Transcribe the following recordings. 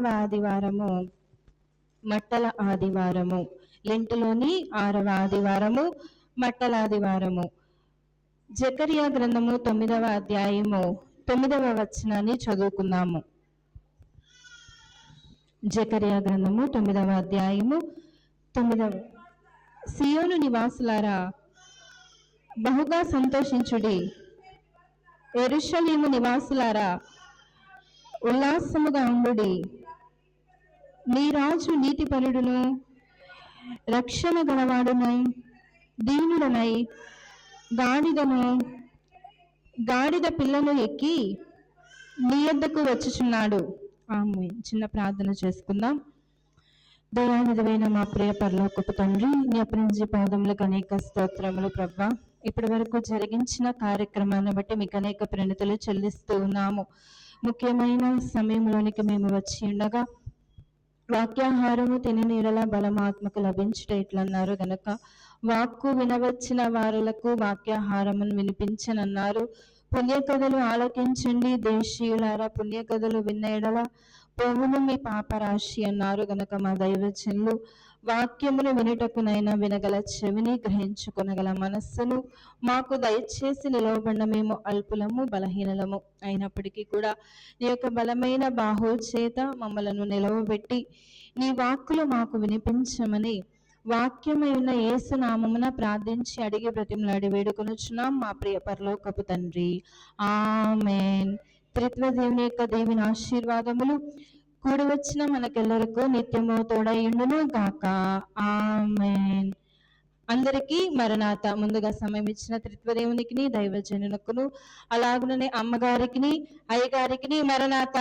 6వ ఆదివారము మట్టల ఆదివారము. లెంటులోని 6వ ఆదివారము మట్టల ఆదివారము. జకర్యా గ్రంథము 9వ అధ్యాయము 9వ వచనాన్ని చదువుకుందాము. జకర్యా గ్రంథము 9వ అధ్యాయము 9వ. సియోను నివాసులారా బహుగా సంతోషించుడి, యెరూషలేము నివాసులారా ఉల్లాసముగా ఉండుడి. నీ రాజు నీతిపరుడును రక్షణ గలవాడునై దీనుడనై గాడిద పిల్లను ఎక్కి నీ యొద్దకు వచ్చుచున్నాడు. ఆమేన్. చిన్న ప్రార్థన చేసుకుందాం. దయానిధమైన మా ప్రియ పరలోకపు తండ్రి, నీ అపరంజి పాదములకు అనేక స్తోత్రములు ప్రభువా. ఇప్పటి వరకు జరిగించిన కార్యక్రమాన్ని బట్టి మీకు అనేక ప్రణితులు చెల్లిస్తూ ఉన్నాము. ముఖ్యమైన సమయంలోనికి మేము వచ్చి ఉండగా వాక్యాహారము తినని ఎడల బలమాత్మకు లభించుట ఇట్లన్నారు గనక వాక్కు వినవచ్చిన వారులకు వాక్యాహారమును వినిపించనన్నారు. పుణ్యకథలు ఆలకించండి దేశీయులారా, పుణ్యకథలు విన్న ఎడల పోవును మీ పాపరాశి అన్నారు గనక మా దైవజనులు వాక్యమును వినుటకునైనా వినగల చెవిని, గ్రహించుకొనగల మనస్సును మాకు దయచేసి నిలవబడిన మేము అల్పులము బలహీనలము అయినప్పటికీ కూడా నీ యొక్క బలమైన బాహు చేత మమ్మలను నిలవబెట్టి నీ వాక్కులు మాకు వినిపించమని వాక్యమైన యేసు నామమున ప్రార్థించి అడిగి బ్రతిమలాడి వేడుకొనుచున్నాం మా ప్రియ పరలోకపు తండ్రి. ఆమేన్. త్రిత్వ దేవుని యొక్క దేవుని ఆశీర్వాదములు కూడి వచ్చిన మనకెల్లరకు నిత్యము తోడయుండును గాక. ఆమేన్. అందరికీ మరణాత. ముందుగా సమయం ఇచ్చిన త్రిత్వదేవునికి, దైవజనునకును, అలాగుననే అమ్మగారికి, అయ్యగారికి మరణాత.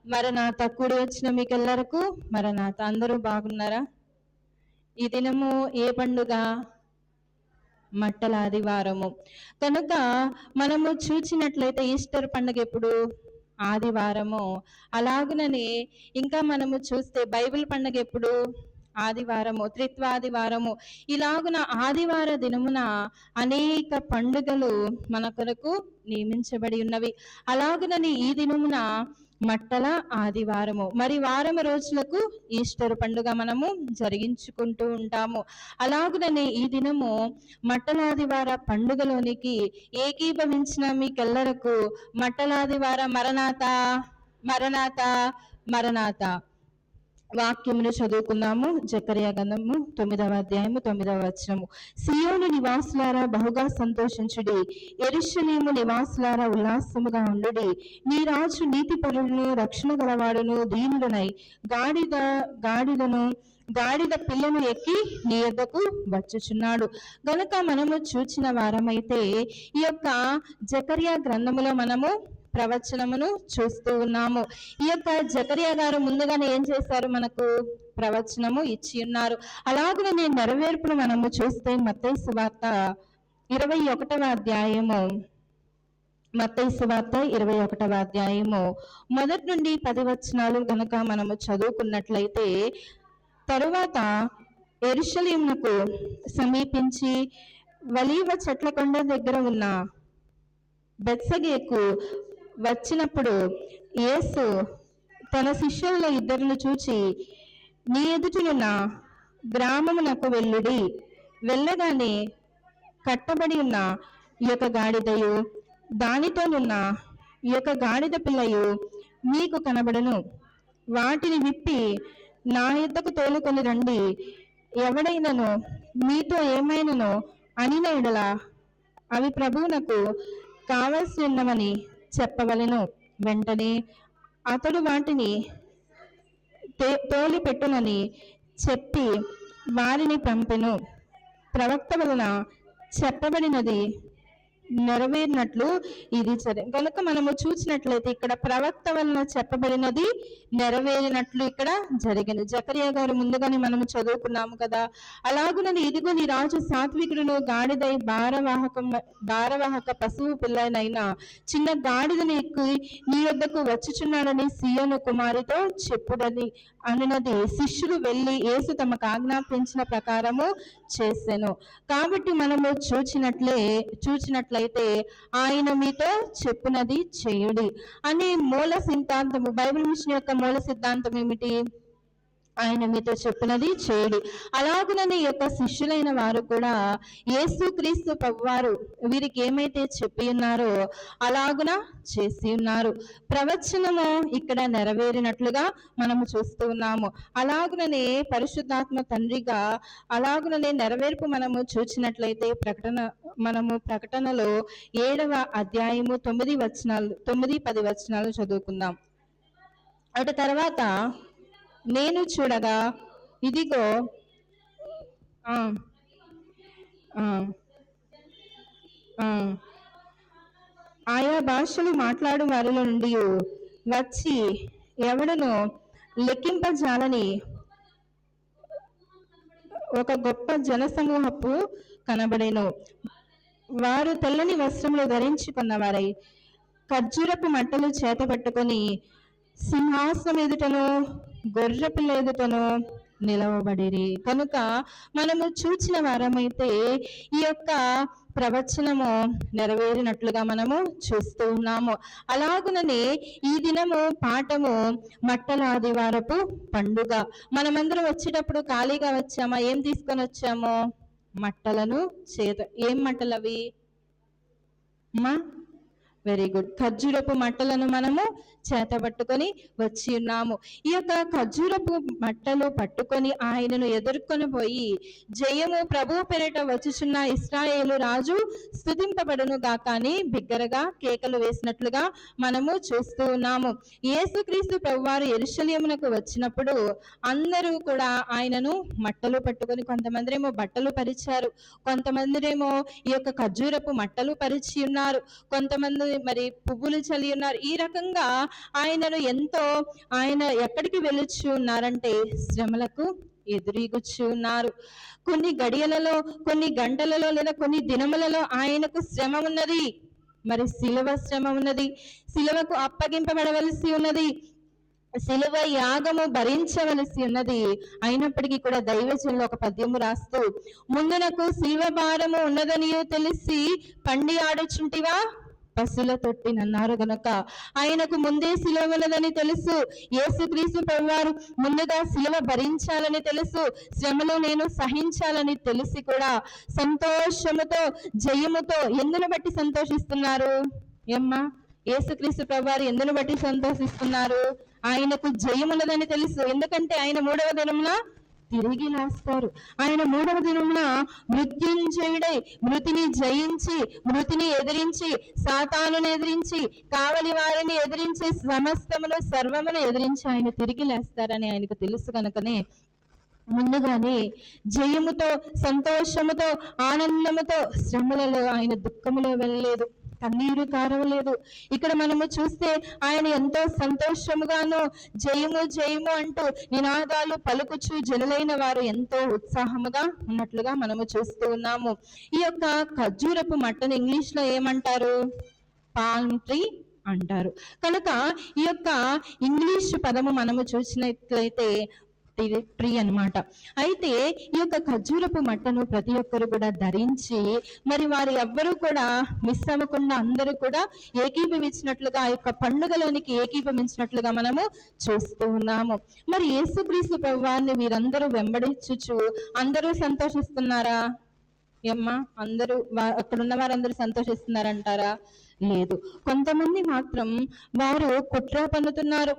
మరణాత. కూడి వచ్చిన మీకెల్లరకు మరణాత. అందరూ బాగున్నారా? ఈ దినము ఏ పండుగ? మట్టల ఆదివారము. కనుక మనము చూచినట్లయితే ఈస్టర్ పండుగ ఎప్పుడు? ఆదివారము. అలాగునని ఇంకా మనము చూస్తే బైబిల్ పండుగ ఎప్పుడు? ఆదివారము, త్రిత్వాదివారము. ఇలాగున ఆదివార దినమున అనేక పండుగలు మన కొరకు నియమించబడి ఉన్నవి. అలాగునని ఈ దినమున మట్టల ఆదివారము. మరి వారం రోజులకు ఈస్టర్ పండుగ మనము జరిగించుకుంటూ ఉంటాము. అలాగుననే ఈ దినము మట్టలాదివార పండుగలోనికి ఏకీభవించిన మీకెల్లరకు మట్టలాదివార మరణాత మరణాత మరణాత. వాక్యమును చదువుకుందాము. జకర్యా గ్రంథము 9వ అధ్యాయము 9వ వచనము. సియోను నివాసులారా బహుగా సంతోషించుడి, యెరూషలేము నివాసులారా ఉల్లాసముగా ఉండుడి. నీ రాజు నీతిపరుడును రక్షణ గలవాడును దీనుడనై గాడిద పిల్లను ఎక్కి నీ యొద్దకు వచ్చుచున్నాడు. గనుక మనము చూచిన వారమైతే ఈ యొక్క జకర్యా గ్రంథములో మనము ప్రవచనమును చూస్తూ ఉన్నాము. ఈ యొక్క జకర్యా గారు ముందుగానే ఏం చేశారు? మనకు ప్రవచనము ఇచ్చి ఉన్నారు. అలాగే నెరవేర్పును మనము చూస్తే మత్తయి సువార్త 21వ అధ్యాయము, మత్తయి సువార్త 21వ అధ్యాయము 1 నుండి 10 వచనాలు గనక మనము చదువుకున్నట్లయితే, తరువాత యెరూషలేమునకు సమీపించి ఒలీవ చెట్ల కొండ దగ్గర ఉన్న బేత్ఫగేకు వచ్చినప్పుడు యేసు తన శిష్యులలో 2 చూచి, నీ ఎదుటనున్న గ్రామమునకు వెళ్ళుడి, వెళ్ళగానే కట్టబడి ఉన్న ఈ యొక్క గాడిదయు దానితోనున్న ఈ యొక్క గాడిద పిల్లయు మీకు కనబడును. వాటిని విప్పి నా యొద్దకు తోలుకొని రండి. ఎవడైనను మీతో ఏమైనను అనిన ఎడల అవి ప్రభువునకు కావలసి ఉన్నవని చెప్పవలెను. వెంటనే అతడు వాటిని తోలి పెట్టునని చెప్పి వారిని పంపెను. ప్రవక్త వలన చెప్పబడినది నెరవేరినట్లు ఇది కనుక మనము చూసినట్లయితే ఇక్కడ ప్రవక్త వలన చెప్పబడినది నెరవేరినట్లు ఇక్కడ జరిగింది. జకర్యా గారు ముందుగానే మనము చదువుకున్నాము కదా. అలాగునని ఇదిగో నీ రాజు సాత్వికుడును గాడిదై భారవాహక పశువు పిల్లనైనా చిన్న గాడిదని ఎక్కి నీ వద్దకు వచ్చుచున్నాడని సియోను కుమారితో చెప్పుడని అన్నది. శిష్యులు వెళ్ళి యేసు తమకు ఆజ్ఞాపించిన ప్రకారము చేసెను. కాబట్టి మనము చూచినట్లయితే చూచినట్లయితే ఆయన మీతో చెప్పునది చేయుడి అనే మూల సిద్ధాంతము, బైబిల్ మిషన్ యొక్క మూల సిద్ధాంతం ఏమిటి? ఆయన మీతో చెప్పినది చేయుడి. అలాగునని ఈ యొక్క శిష్యులైన వారు కూడా యేసుక్రీస్తు ప్రభువారు వీరికి ఏమైతే చెప్పి ఉన్నారో అలాగున చేసి ఉన్నారు. ప్రవచనము ఇక్కడ నెరవేరినట్లుగా మనము చూస్తూ ఉన్నాము. అలాగుననే పరిశుద్ధాత్మ తండ్రిగా అలాగుననే నెరవేర్పు మనము చూచినట్లయితే ప్రకటనలో 7వ అధ్యాయము 9-10 వచనాలు చదువుకుందాం. అటు తర్వాత నేను చూడగా ఇదిగో ఆయా భాషలు మాట్లాడు వారిలో నుండి వచ్చి ఎవడను లెక్కింపజాలని ఒక గొప్ప జనసమూహపు కనబడెను. వారు తెల్లని వస్త్రములు ధరించుకున్నవారై ఖర్జూరపు మట్టలు చేత పట్టుకొని సింహాసనం ఎదుటను గొర్రెపిల్ల ఎదుటను నిలవబడిరి. కనుక మనము చూచిన వారమైతే ఈ యొక్క ప్రవచనము నెరవేరినట్లుగా మనము చూస్తూ ఉన్నాము. అలాగుననే ఈ దినము పాఠము మట్టల ఆదివారపు పండుగ. మనమందరం వచ్చేటప్పుడు ఖాళీగా వచ్చామా? ఏం తీసుకొని వచ్చాము? మట్టలను చేత. ఏం మట్టలు అవి? Very good. ఖర్జూరపు మట్టలను మనము చేత పట్టుకొని వచ్చి ఉన్నాము. ఈ యొక్క ఖర్జూరపు మట్టలు పట్టుకొని ఆయనను ఎదుర్కొని పోయి జయము ప్రభువు పేరిట వచ్చుచున్న ఇశ్రాయేలు రాజు స్తుతింపబడును గాక అని బిగ్గరగా కేకలు వేసినట్లుగా మనము చూస్తూ ఉన్నాము. యేసుక్రీస్తు ప్రభువారు యెరూషలేమునకు వచ్చినప్పుడు అందరూ కూడా ఆయనను మట్టలు పట్టుకొని, కొంతమందిరేమో బట్టలు పరిచారు, కొంతమందిరేమో ఈ యొక్క ఖర్జూరపు మట్టలు పరిచి ఉన్నారు, కొంతమంది మరి పువ్వులు చల్లి ఉన్నారు. ఈ రకంగా ఆయన ఎక్కడికి వెళ్ళొచ్చు ఉన్నారంటే శ్రమలకు ఎదురీగుచ్చు ఉన్నారు. కొన్ని గడియలలో, కొన్ని గంటలలో లేదా కొన్ని దినములలో ఆయనకు శ్రమ ఉన్నది. మరి శిలువ శ్రమ ఉన్నది, శిలువకు అప్పగింపబడవలసి ఉన్నది, శిలువ యాగము భరించవలసి ఉన్నది. అయినప్పటికీ కూడా దైవజనులు ఒక పద్యము రాస్తూ, ముందునకు శిలువ భారము ఉన్నదని తెలిసి పండి ఆడుచుంటివా పశుల తొట్టినన్నారు. గనుక ఆయనకు ముందే శిలువ ఉన్నదని తెలుసు, యేసుక్రీస్తు ప్రభువారు ముందుగా శిలువ భరించాలని తెలుసు, శ్రమలో నేను సహించాలని తెలిసి కూడా సంతోషముతో జయముతో ఎందును బట్టి సంతోషిస్తున్నారు? ఏమ్మా, యేసుక్రీస్తు ప్రభువారు ఎందును బట్టి సంతోషిస్తున్నారు? ఆయనకు జయమున్నదని తెలుసు. ఎందుకంటే ఆయన 3వ దినమున తిరిగి లేస్తారు. ఆయన 3వ దినమున మృత్యుంజయుడై మృతిని జయించి, మృతిని ఎదిరించి, సాతానుని ఎదిరించి, కావలి వారిని ఎదిరించి, సమస్తమును సర్వమును ఎదిరించి ఆయన తిరిగి లేస్తారని ఆయనకు తెలుసు. కనుకనే ముందుగానే జయముతో, సంతోషముతో, ఆనందముతో శ్రమలలో ఆయన దుఃఖములో వెళ్ళలేదు, కన్నీరు కారవలేదు. ఇక్కడ మనము చూస్తే ఆయన ఎంతో సంతోషముగాను జయము జయము అంటూ నినాదాలు పలుకుచు జనులైన వారు ఎంతో ఉత్సాహముగా ఉన్నట్లుగా మనము చూస్తూ ఉన్నాము. ఈ యొక్క ఖర్జూరపు మట్టను ఇంగ్లీష్ లో ఏమంటారు? పామ్ ట్రీ అంటారు. కనుక ఈ యొక్క ఇంగ్లీష్ పదము మనము చూసినట్లయితే ట్రీ అన్నమాట. అయితే ఈ యొక్క ఖర్జూరపు మట్టను ప్రతి ఒక్కరు కూడా ధరించి, మరి వారు ఎవ్వరూ కూడా మిస్ అవ్వకుండా అందరూ కూడా ఏకీభవించినట్లుగా, ఆ యొక్క పండుగలోనికి ఏకీభవించినట్లుగా మనము చూస్తూ ఉన్నాము. మరి యేసుక్రీస్తు ప్రభువారిని వీరందరూ వెంబడించుచు అందరూ సంతోషిస్తున్నారా? ఏమ్మా, అందరూ అక్కడున్న వారందరూ సంతోషిస్తున్నారంటారా? లేదు. కొంతమంది మాత్రం వారు కుట్ర పన్నుతున్నారు.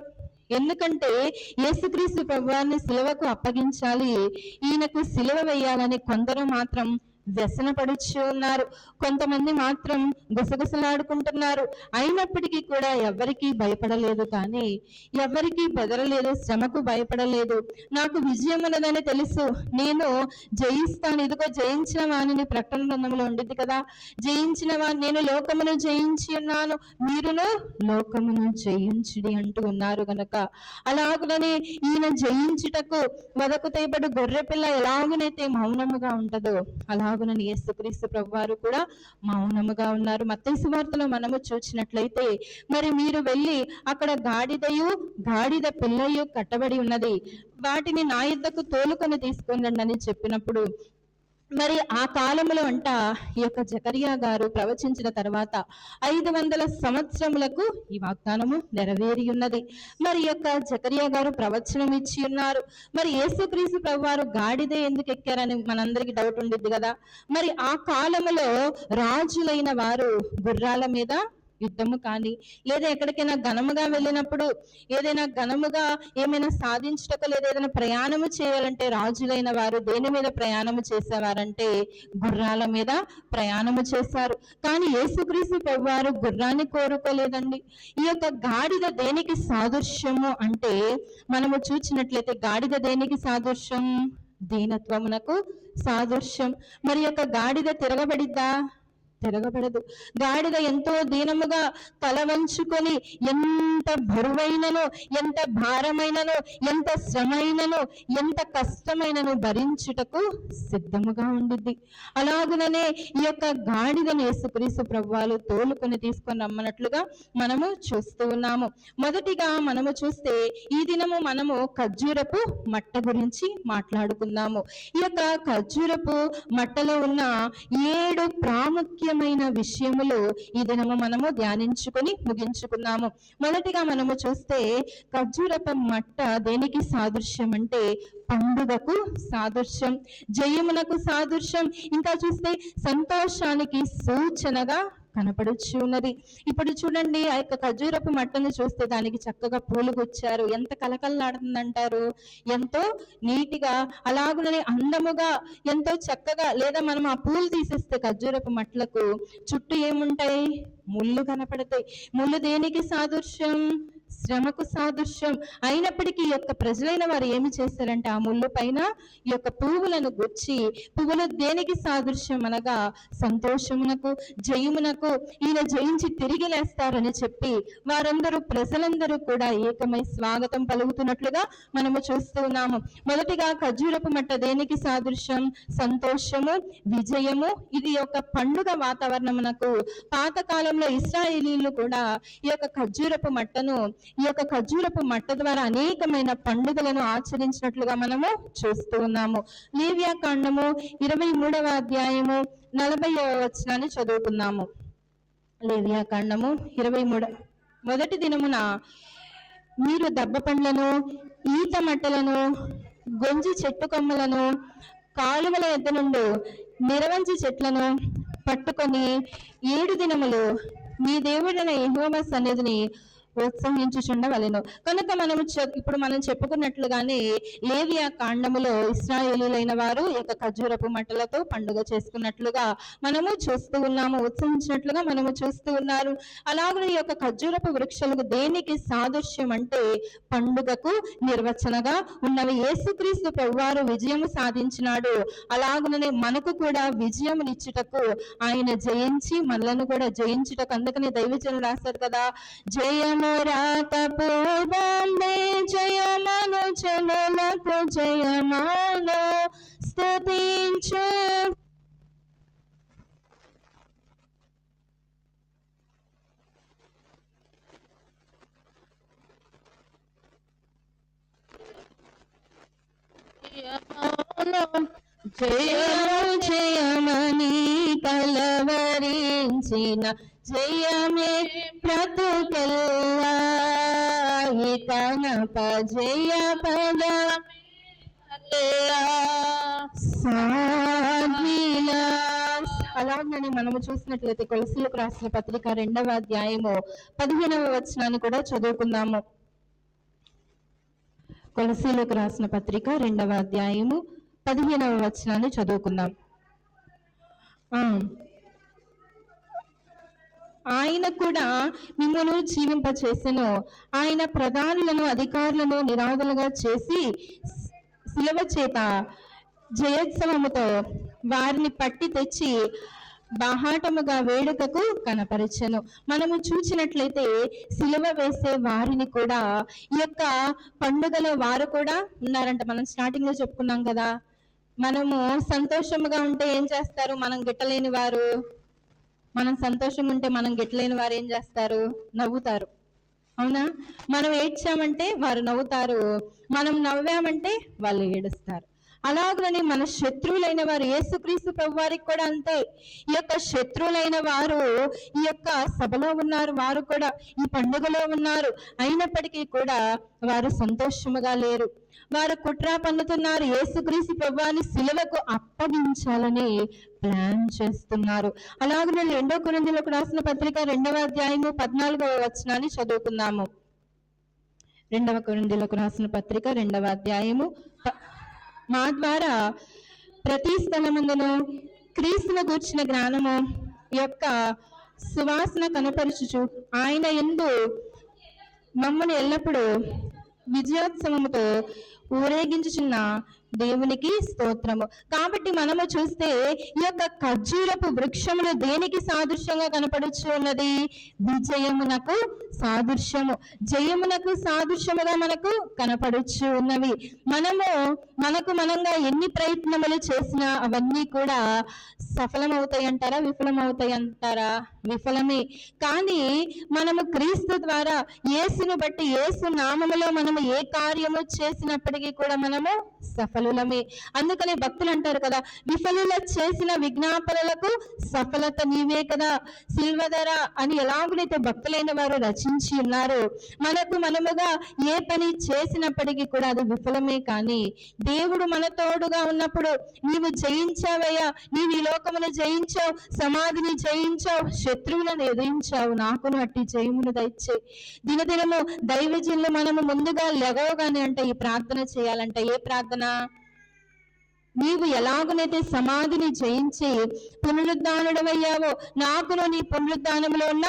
ఎందుకంటే యేసుక్రీస్తు ప్రభువారిని సిలువకు అప్పగించాలి, ఈయనకు సిలువ వేయాలని కొందరు మాత్రం వ్యసన పడుచు ఉన్నారు, కొంతమంది మాత్రం గుసగుసలాడుకుంటున్నారు. అయినప్పటికీ కూడా ఎవరికి భయపడలేదు, కానీ ఎవరికి బెదరలేదు, శ్రమకు భయపడలేదు. నాకు విజయం ఉన్నదని తెలుసు, నేను జయిస్తాను, ఇదిగో జయించిన వాణిని ప్రకటన గ్రంథంలో ఉండింది కదా, జయించిన వాణి, నేను లోకమును జయించి ఉన్నాను, మీరును లోకమును జయించుడి అంటూ ఉన్నారు. గనక అలాగుననే ఈయన జయించుటకు వదకు తేబడు గొర్రెపిల్ల ఎలాగునైతే మౌనముగా ఉంటదో అలాగునని యేసుక్రీస్తు ప్రభువారు కూడా మౌనముగా ఉన్నారు. మత్తయి సువార్తలో మనము చూసినట్లయితే, మరి మీరు వెళ్ళి అక్కడ గాడిద పిల్లయు కట్టబడి ఉన్నది, వాటిని నా యొద్దకు తోలుకొని తీసుకొని రండి అని చెప్పినప్పుడు మరి ఆ కాలంలో అంట ఈ యొక్క జకరియా గారు ప్రవచించిన తర్వాత 500 సంవత్సరములకు ఈ వాగ్దానము నెరవేరి ఉన్నది. మరి ఈ యొక్క జకరియా గారు ప్రవచనం ఇచ్చి ఉన్నారు. మరి యేసుక్రీస్తు ప్రభువారు గాడిదే ఎందుకు ఎక్కారని మనందరికీ డౌట్ ఉండిద్ది కదా. మరి ఆ కాలములో రాజులైన వారు గుర్రాల మీద యుద్ధము కానీ, లేదా ఎక్కడికైనా ఘనముగా వెళ్ళినప్పుడు, ఏదైనా ఘనముగా ఏమైనా సాధించటకు, లేదా ఏదైనా ప్రయాణము చేయాలంటే రాజులైన వారు దేని మీద ప్రయాణము చేసేవారంటే గుర్రాల మీద ప్రయాణము చేశారు. కానీ యేసుక్రీస్తు ప్రభువారు గుర్రాన్ని కోరుకోలేదండి. ఈ యొక్క గాడిద దేనికి సాదృశ్యము అంటే, మనము చూసినట్లయితే గాడిద దేనికి సాదృశ్యం? దీనత్వమునకు సాదృశ్యం. మరి యొక్క గాడిద తిరగబడిద్దా? తిరగబడదు. గాడిద ఎంతో దీనముగా తల వంచుకొని ఎంత బరువైనను, ఎంత భారమైనను, ఎంత శ్రమైనను, ఎంత కష్టమైనను భరించుటకు సిద్ధముగా ఉండిద్ది. అలాగుననే ఈ యొక్క గాడిదను యేసుక్రీస్తు ప్రభువాలు తోలుకొని తీసుకొని రమ్మన్నట్లుగా మనము చూస్తూ ఉన్నాము. మొదటిగా మనము చూస్తే ఈ దినము మనము ఖర్జూరపు మట్ట గురించి మాట్లాడుకుందాము. ఈ యొక్క ఖర్జూరపు మట్టలో ఉన్న 7 ప్రాముఖ్యమైన విషయములు ఈ దినము మనము ధ్యానించుకొని ముగించుకున్నాము. మొదటిగా మనము చూస్తే ఖర్జూరపు మట్ట దేనికి సాదృశ్యం అంటే పండుగకు సాదృశ్యం, జయమునకు సాదృశ్యం, ఇంకా చూస్తే సంతోషానికి సూచనగా కనపడుచు ఉన్నది. ఇప్పుడు చూడండి, ఆ యొక్క ఖర్జూరపు మట్టను చూస్తే దానికి చక్కగా పూలు గుచ్చారు. ఎంత కలకలలాడుతుందంటారు, ఎంతో నీటిగా, అలాగుననే అందముగా, ఎంతో చక్కగా. లేదా మనం ఆ పూలు తీసేస్తే ఖర్జూరపు మట్లకు చుట్టూ ఏముంటాయి? ముళ్ళు కనపడతాయి. ముళ్ళు దేనికి సాదృశ్యం? శ్రమకు సాదృశ్యం. అయినప్పటికీ ఈ యొక్క ప్రజలైన వారు ఏమి చేశారంటే ఆ ముళ్ళు పైన ఈ యొక్క పువ్వులను గుచ్చి, పువ్వులు దేనికి సాదృశ్యం అనగా సంతోషమునకు, జయమునకు, ఈయన జయించి తిరిగి లేస్తారని చెప్పి వారందరూ, ప్రజలందరూ కూడా ఏకమై స్వాగతం పలుకుతున్నట్లుగా మనము చూస్తూ ఉన్నాము. మొదటిగా ఖర్జూరపు మట్ట దేనికి సాదృశ్యం? సంతోషము, విజయము. ఇది యొక్క పండుగ వాతావరణమునకు పాతకాలంలో ఇశ్రాయేలీలు కూడా ఈ యొక్క ఖర్జూరపు మట్టను, ఈ యొక్క ఖర్జూరపు మట్ట ద్వారా అనేకమైన పండుగలను ఆచరించినట్లుగా మనము చూస్తూ ఉన్నాము. లేవియా కాండము 23వ అధ్యాయము 40వ వచనాన్ని చదువుకున్నాము. లేవియా కాండము 23. మొదటి దినమున మీరు దబ్బ పండ్లను, ఈత మట్టలను, గొంజి చెట్టు కొమ్మలను, కాలువల ఎద్ద నుండి నిరవంచి చెట్లను పట్టుకొని 7 దినములు మీ దేవుడైన యెహోవా సన్నిధిని ప్రోత్సహించుచుండవలెను. కనుక ఇప్పుడు మనం చెప్పుకున్నట్లుగానే లేవియా కాండములో ఇశ్రాయేలీలైన వారు ఈ యొక్క ఖర్జూరపు మట్టలతో పండుగ చేసుకున్నట్లుగా మనము చూస్తూ ఉన్నాము, ఉత్సహించినట్లుగా మనము చూస్తూ ఉన్నారు. అలాగే ఈ యొక్క ఖర్జూరపు వృక్షాలకు దేనికి సాదృశ్యం అంటే పండుగకు నిర్వచనగా ఉన్నవి. యేసుక్రీస్తు ప్రభువారు విజయము సాధించినాడు. అలాగనే మనకు కూడా విజయమునిచ్చుటకు ఆయన జయించి మనలను కూడా జయించుటకు, అందుకని దైవజనులు రాశారు కదా, జయము రాతపూర్వమే జయమను జనులకు జయమాను స్తుతించు. జయము జయమని కలవరించిన జయమే బ్రతుకెల్లా కనప జయ పద అలాగని మనము చూసినట్లయితే కొలసీలకు రాసిన పత్రిక 2వ అధ్యాయము 15వ వచనాన్ని కూడా చదువుకుందాము. కొలసీలకు రాసిన పత్రిక 2వ అధ్యాయము 15వ వచనాన్ని చదువుకుందాం. ఆయన కూడా మిమ్మల్ని జీవింపచేసెను. ఆయన ప్రధానులను, అధికారులను నిరాదలుగా చేసి శిలువ చేత జయోత్సవముతో వారిని పట్టి తెచ్చి బాహాటముగా వేడుకకు కనపరిచెను. మనము చూసినట్లయితే శిలువ వేసే వారిని కూడా ఈ యొక్క పండుగలో వారు కూడా ఉన్నారంట. మనం స్టార్టింగ్ లో చెప్పుకున్నాం కదా, మనము సంతోషముగా ఉంటే ఏం చేస్తారు? మనం గిట్టలేని వారు, మనం సంతోషం ఉంటే మనం గిట్టలేని వారు ఏం చేస్తారు? నవ్వుతారు. అవునా? మనం ఏడ్చామంటే వారు నవ్వుతారు, మనం నవ్వామంటే వాళ్ళు ఏడుస్తారు. అలాగని మన శత్రువులైన వారు, యేసుక్రీస్తు ప్రభు వారికి కూడా అంతే. ఈ యొక్క శత్రువులైన వారు ఈ యొక్క సభలో ఉన్నారు, వారు కూడా ఈ పండుగలో ఉన్నారు, అయినప్పటికీ కూడా వారు సంతోషముగా లేరు. వారు కుట్ర పన్నుతున్నారు, యేసుక్రీస్తు ప్రభువాని సిలువకు అప్పగించాలని ప్లాన్ చేస్తున్నారు. అలాగే 2 కొరింథీయులకు రాసిన పత్రిక 2వ అధ్యాయము 14వ వచనాన్ని చదువుకుందాము. 2 కొరింథీయులకు రాసిన పత్రిక 2వ అధ్యాయము, మా ద్వారా ప్రతి స్థలమందును క్రీస్తును గూర్చిన జ్ఞానము యొక్క సువాసన కనపరచుచు ఆయన యందు మమ్మల్ని ఎల్లప్పుడూ విజయోత్సవముతో ఊరేగించుచున్న దేవునికి స్తోత్రము. కాబట్టి మనము చూస్తే ఈ యొక్క ఖర్జూరపు వృక్షములు దేనికి సాదృశ్యంగా కనపడుచు ఉన్నది? విజయమునకు సాదృశ్యము, జయమునకు సాదృశ్యముగా మనకు కనపడుచు ఉన్నవి. మనకు మనంగా ఎన్ని ప్రయత్నములు చేసినా అవన్నీ కూడా సఫలమవుతాయి అంటారా, విఫలమవుతాయి అంటారా? విఫలమే. కానీ మనము క్రీస్తు ద్వారా, యేసును బట్టి, యేసు నామములో మనము ఏ కార్యము చేసినప్పటికీ కూడా మనము సఫలులమే. అందుకని భక్తులు అంటారు కదా, విఫలుల చేసిన విజ్ఞాపనలకు సఫలత నీవే కదా సిల్వధర అని ఎలాగైతే భక్తులైన వారు రచించి ఉన్నారు. మనముగా ఏ పని చేసినప్పటికీ కూడా అది విఫలమే. కానీ దేవుడు మన తోడుగా ఉన్నప్పుడు, నీవు జయించావయ్యా, నీవు ఈ లోకమును జయించావు, సమాధిని జయించావు, శత్రువులను ఎదిరించావు, నాకును అట్టి జయమును దయచే. దినదినము దైవజనులు మనము ముందుగా లెగవగానే అంటే ఈ ప్రార్థన చేయాలంటే, ఏ ప్రార్థన? నీవు ఎలాగనైతే సమాధిని జయించి పునరుద్ధానుడవయ్యావో, నాకును నీ పునరుద్ధానంలో ఉన్న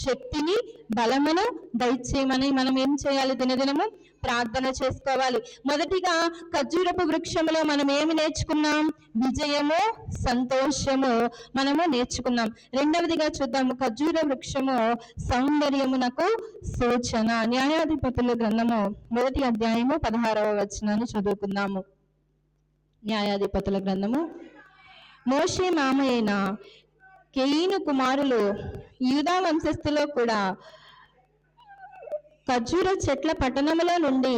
శక్తిని, బలమును దయచేయమని మనం ఏం చేయాలి? దినదినము ప్రార్థన చేసుకోవాలి. మొదటిగా ఖర్జూరపు వృక్షములో మనం ఏమి నేర్చుకున్నాం? విజయము, సంతోషము మనము నేర్చుకున్నాం. రెండవదిగా చూద్దాము, ఖర్జూర వృక్షము సౌందర్యమునకు సూచన. న్యాయాధిపతుల గ్రంథము 1వ అధ్యాయము 16వ వచనాన్ని చదువుకుందాము. న్యాయాధిపతుల గ్రంథము. మోషే మామయ్యైన కెయీను కుమారులు యూదా వంశస్థులో కూడా ఖర్జూర చెట్ల పట్టణములో నుండి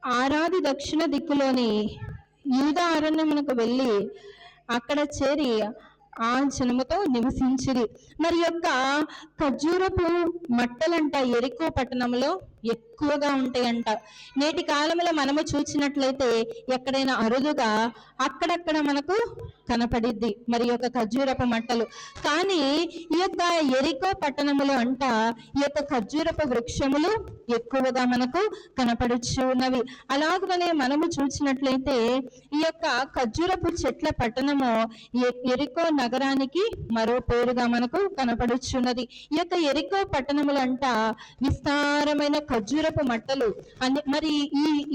ఆరాది దక్షిణ దిక్కులోని యూదా అరణ్యమునకు వెళ్ళి అక్కడ చేరి ఆ జనముతో నివసించిరి. మరి యొక్క ఖర్జూరపు మట్టలంట ఎరికో పట్టణంలో ఎక్కువగా ఉంటాయంట. నేటి కాలంలో మనము చూసినట్లయితే ఎక్కడైనా అరుదుగా అక్కడక్కడ మనకు కనపడిద్ది మరి యొక్క ఖర్జూరపు మట్టలు. కానీ ఈ యొక్క ఎరికో పట్టణములో అంట ఈ యొక్క ఖర్జూరపు వృక్షములు ఎక్కువగా మనకు కనపడుచు ఉన్నవి. అలాగనే మనము చూసినట్లయితే ఈ యొక్క ఖర్జూరపు చెట్ల పట్టణము ఎరికో నగరానికి మరో పేరుగా మనకు కనపడుచున్నది. ఈ యొక్క ఎరికో పట్టణములు అంట విస్తారమైన ఖర్జూరపు మట్టలు. మరి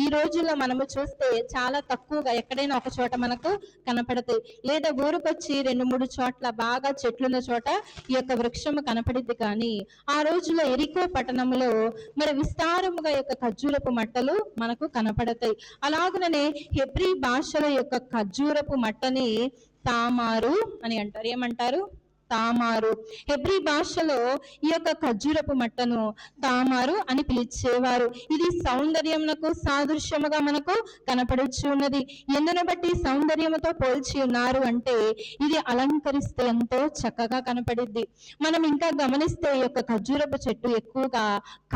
ఈ రోజుల్లో మనము చూస్తే చాలా తక్కువగా ఎక్కడైనా ఒక చోట మనకు కనపడతాయి, లేదా ఊరుకొచ్చి 2-3 చోట్ల బాగా చెట్లున్న చోట ఈ యొక్క వృక్షము కనపడిద్ది. కానీ ఆ రోజుల్లో ఎరికో పట్టణంలో మరి విస్తారముగా యొక్క ఖర్జూరపు మట్టలు మనకు కనపడతాయి. అలాగనే హెబ్రీ భాషలో యొక్క ఖర్జూరపు మట్టని తామారు అని అంటారు. ఏమంటారు? తామారు. హెబ్రీ భాషలో ఈ యొక్క ఖర్జూరపు మట్టను తామారు అని పిలిచేవారు. ఇది సౌందర్యమునకు సాదృశ్యముగా మనకు కనపడుచు ఉన్నది. ఎందును బట్టి సౌందర్యముతో పోల్చి ఉన్నారు అంటే ఇది అలంకరిస్తే ఎంతో చక్కగా కనపడిద్ది. మనం ఇంకా గమనిస్తే ఈ యొక్క ఖర్జూరపు చెట్టు ఎక్కువగా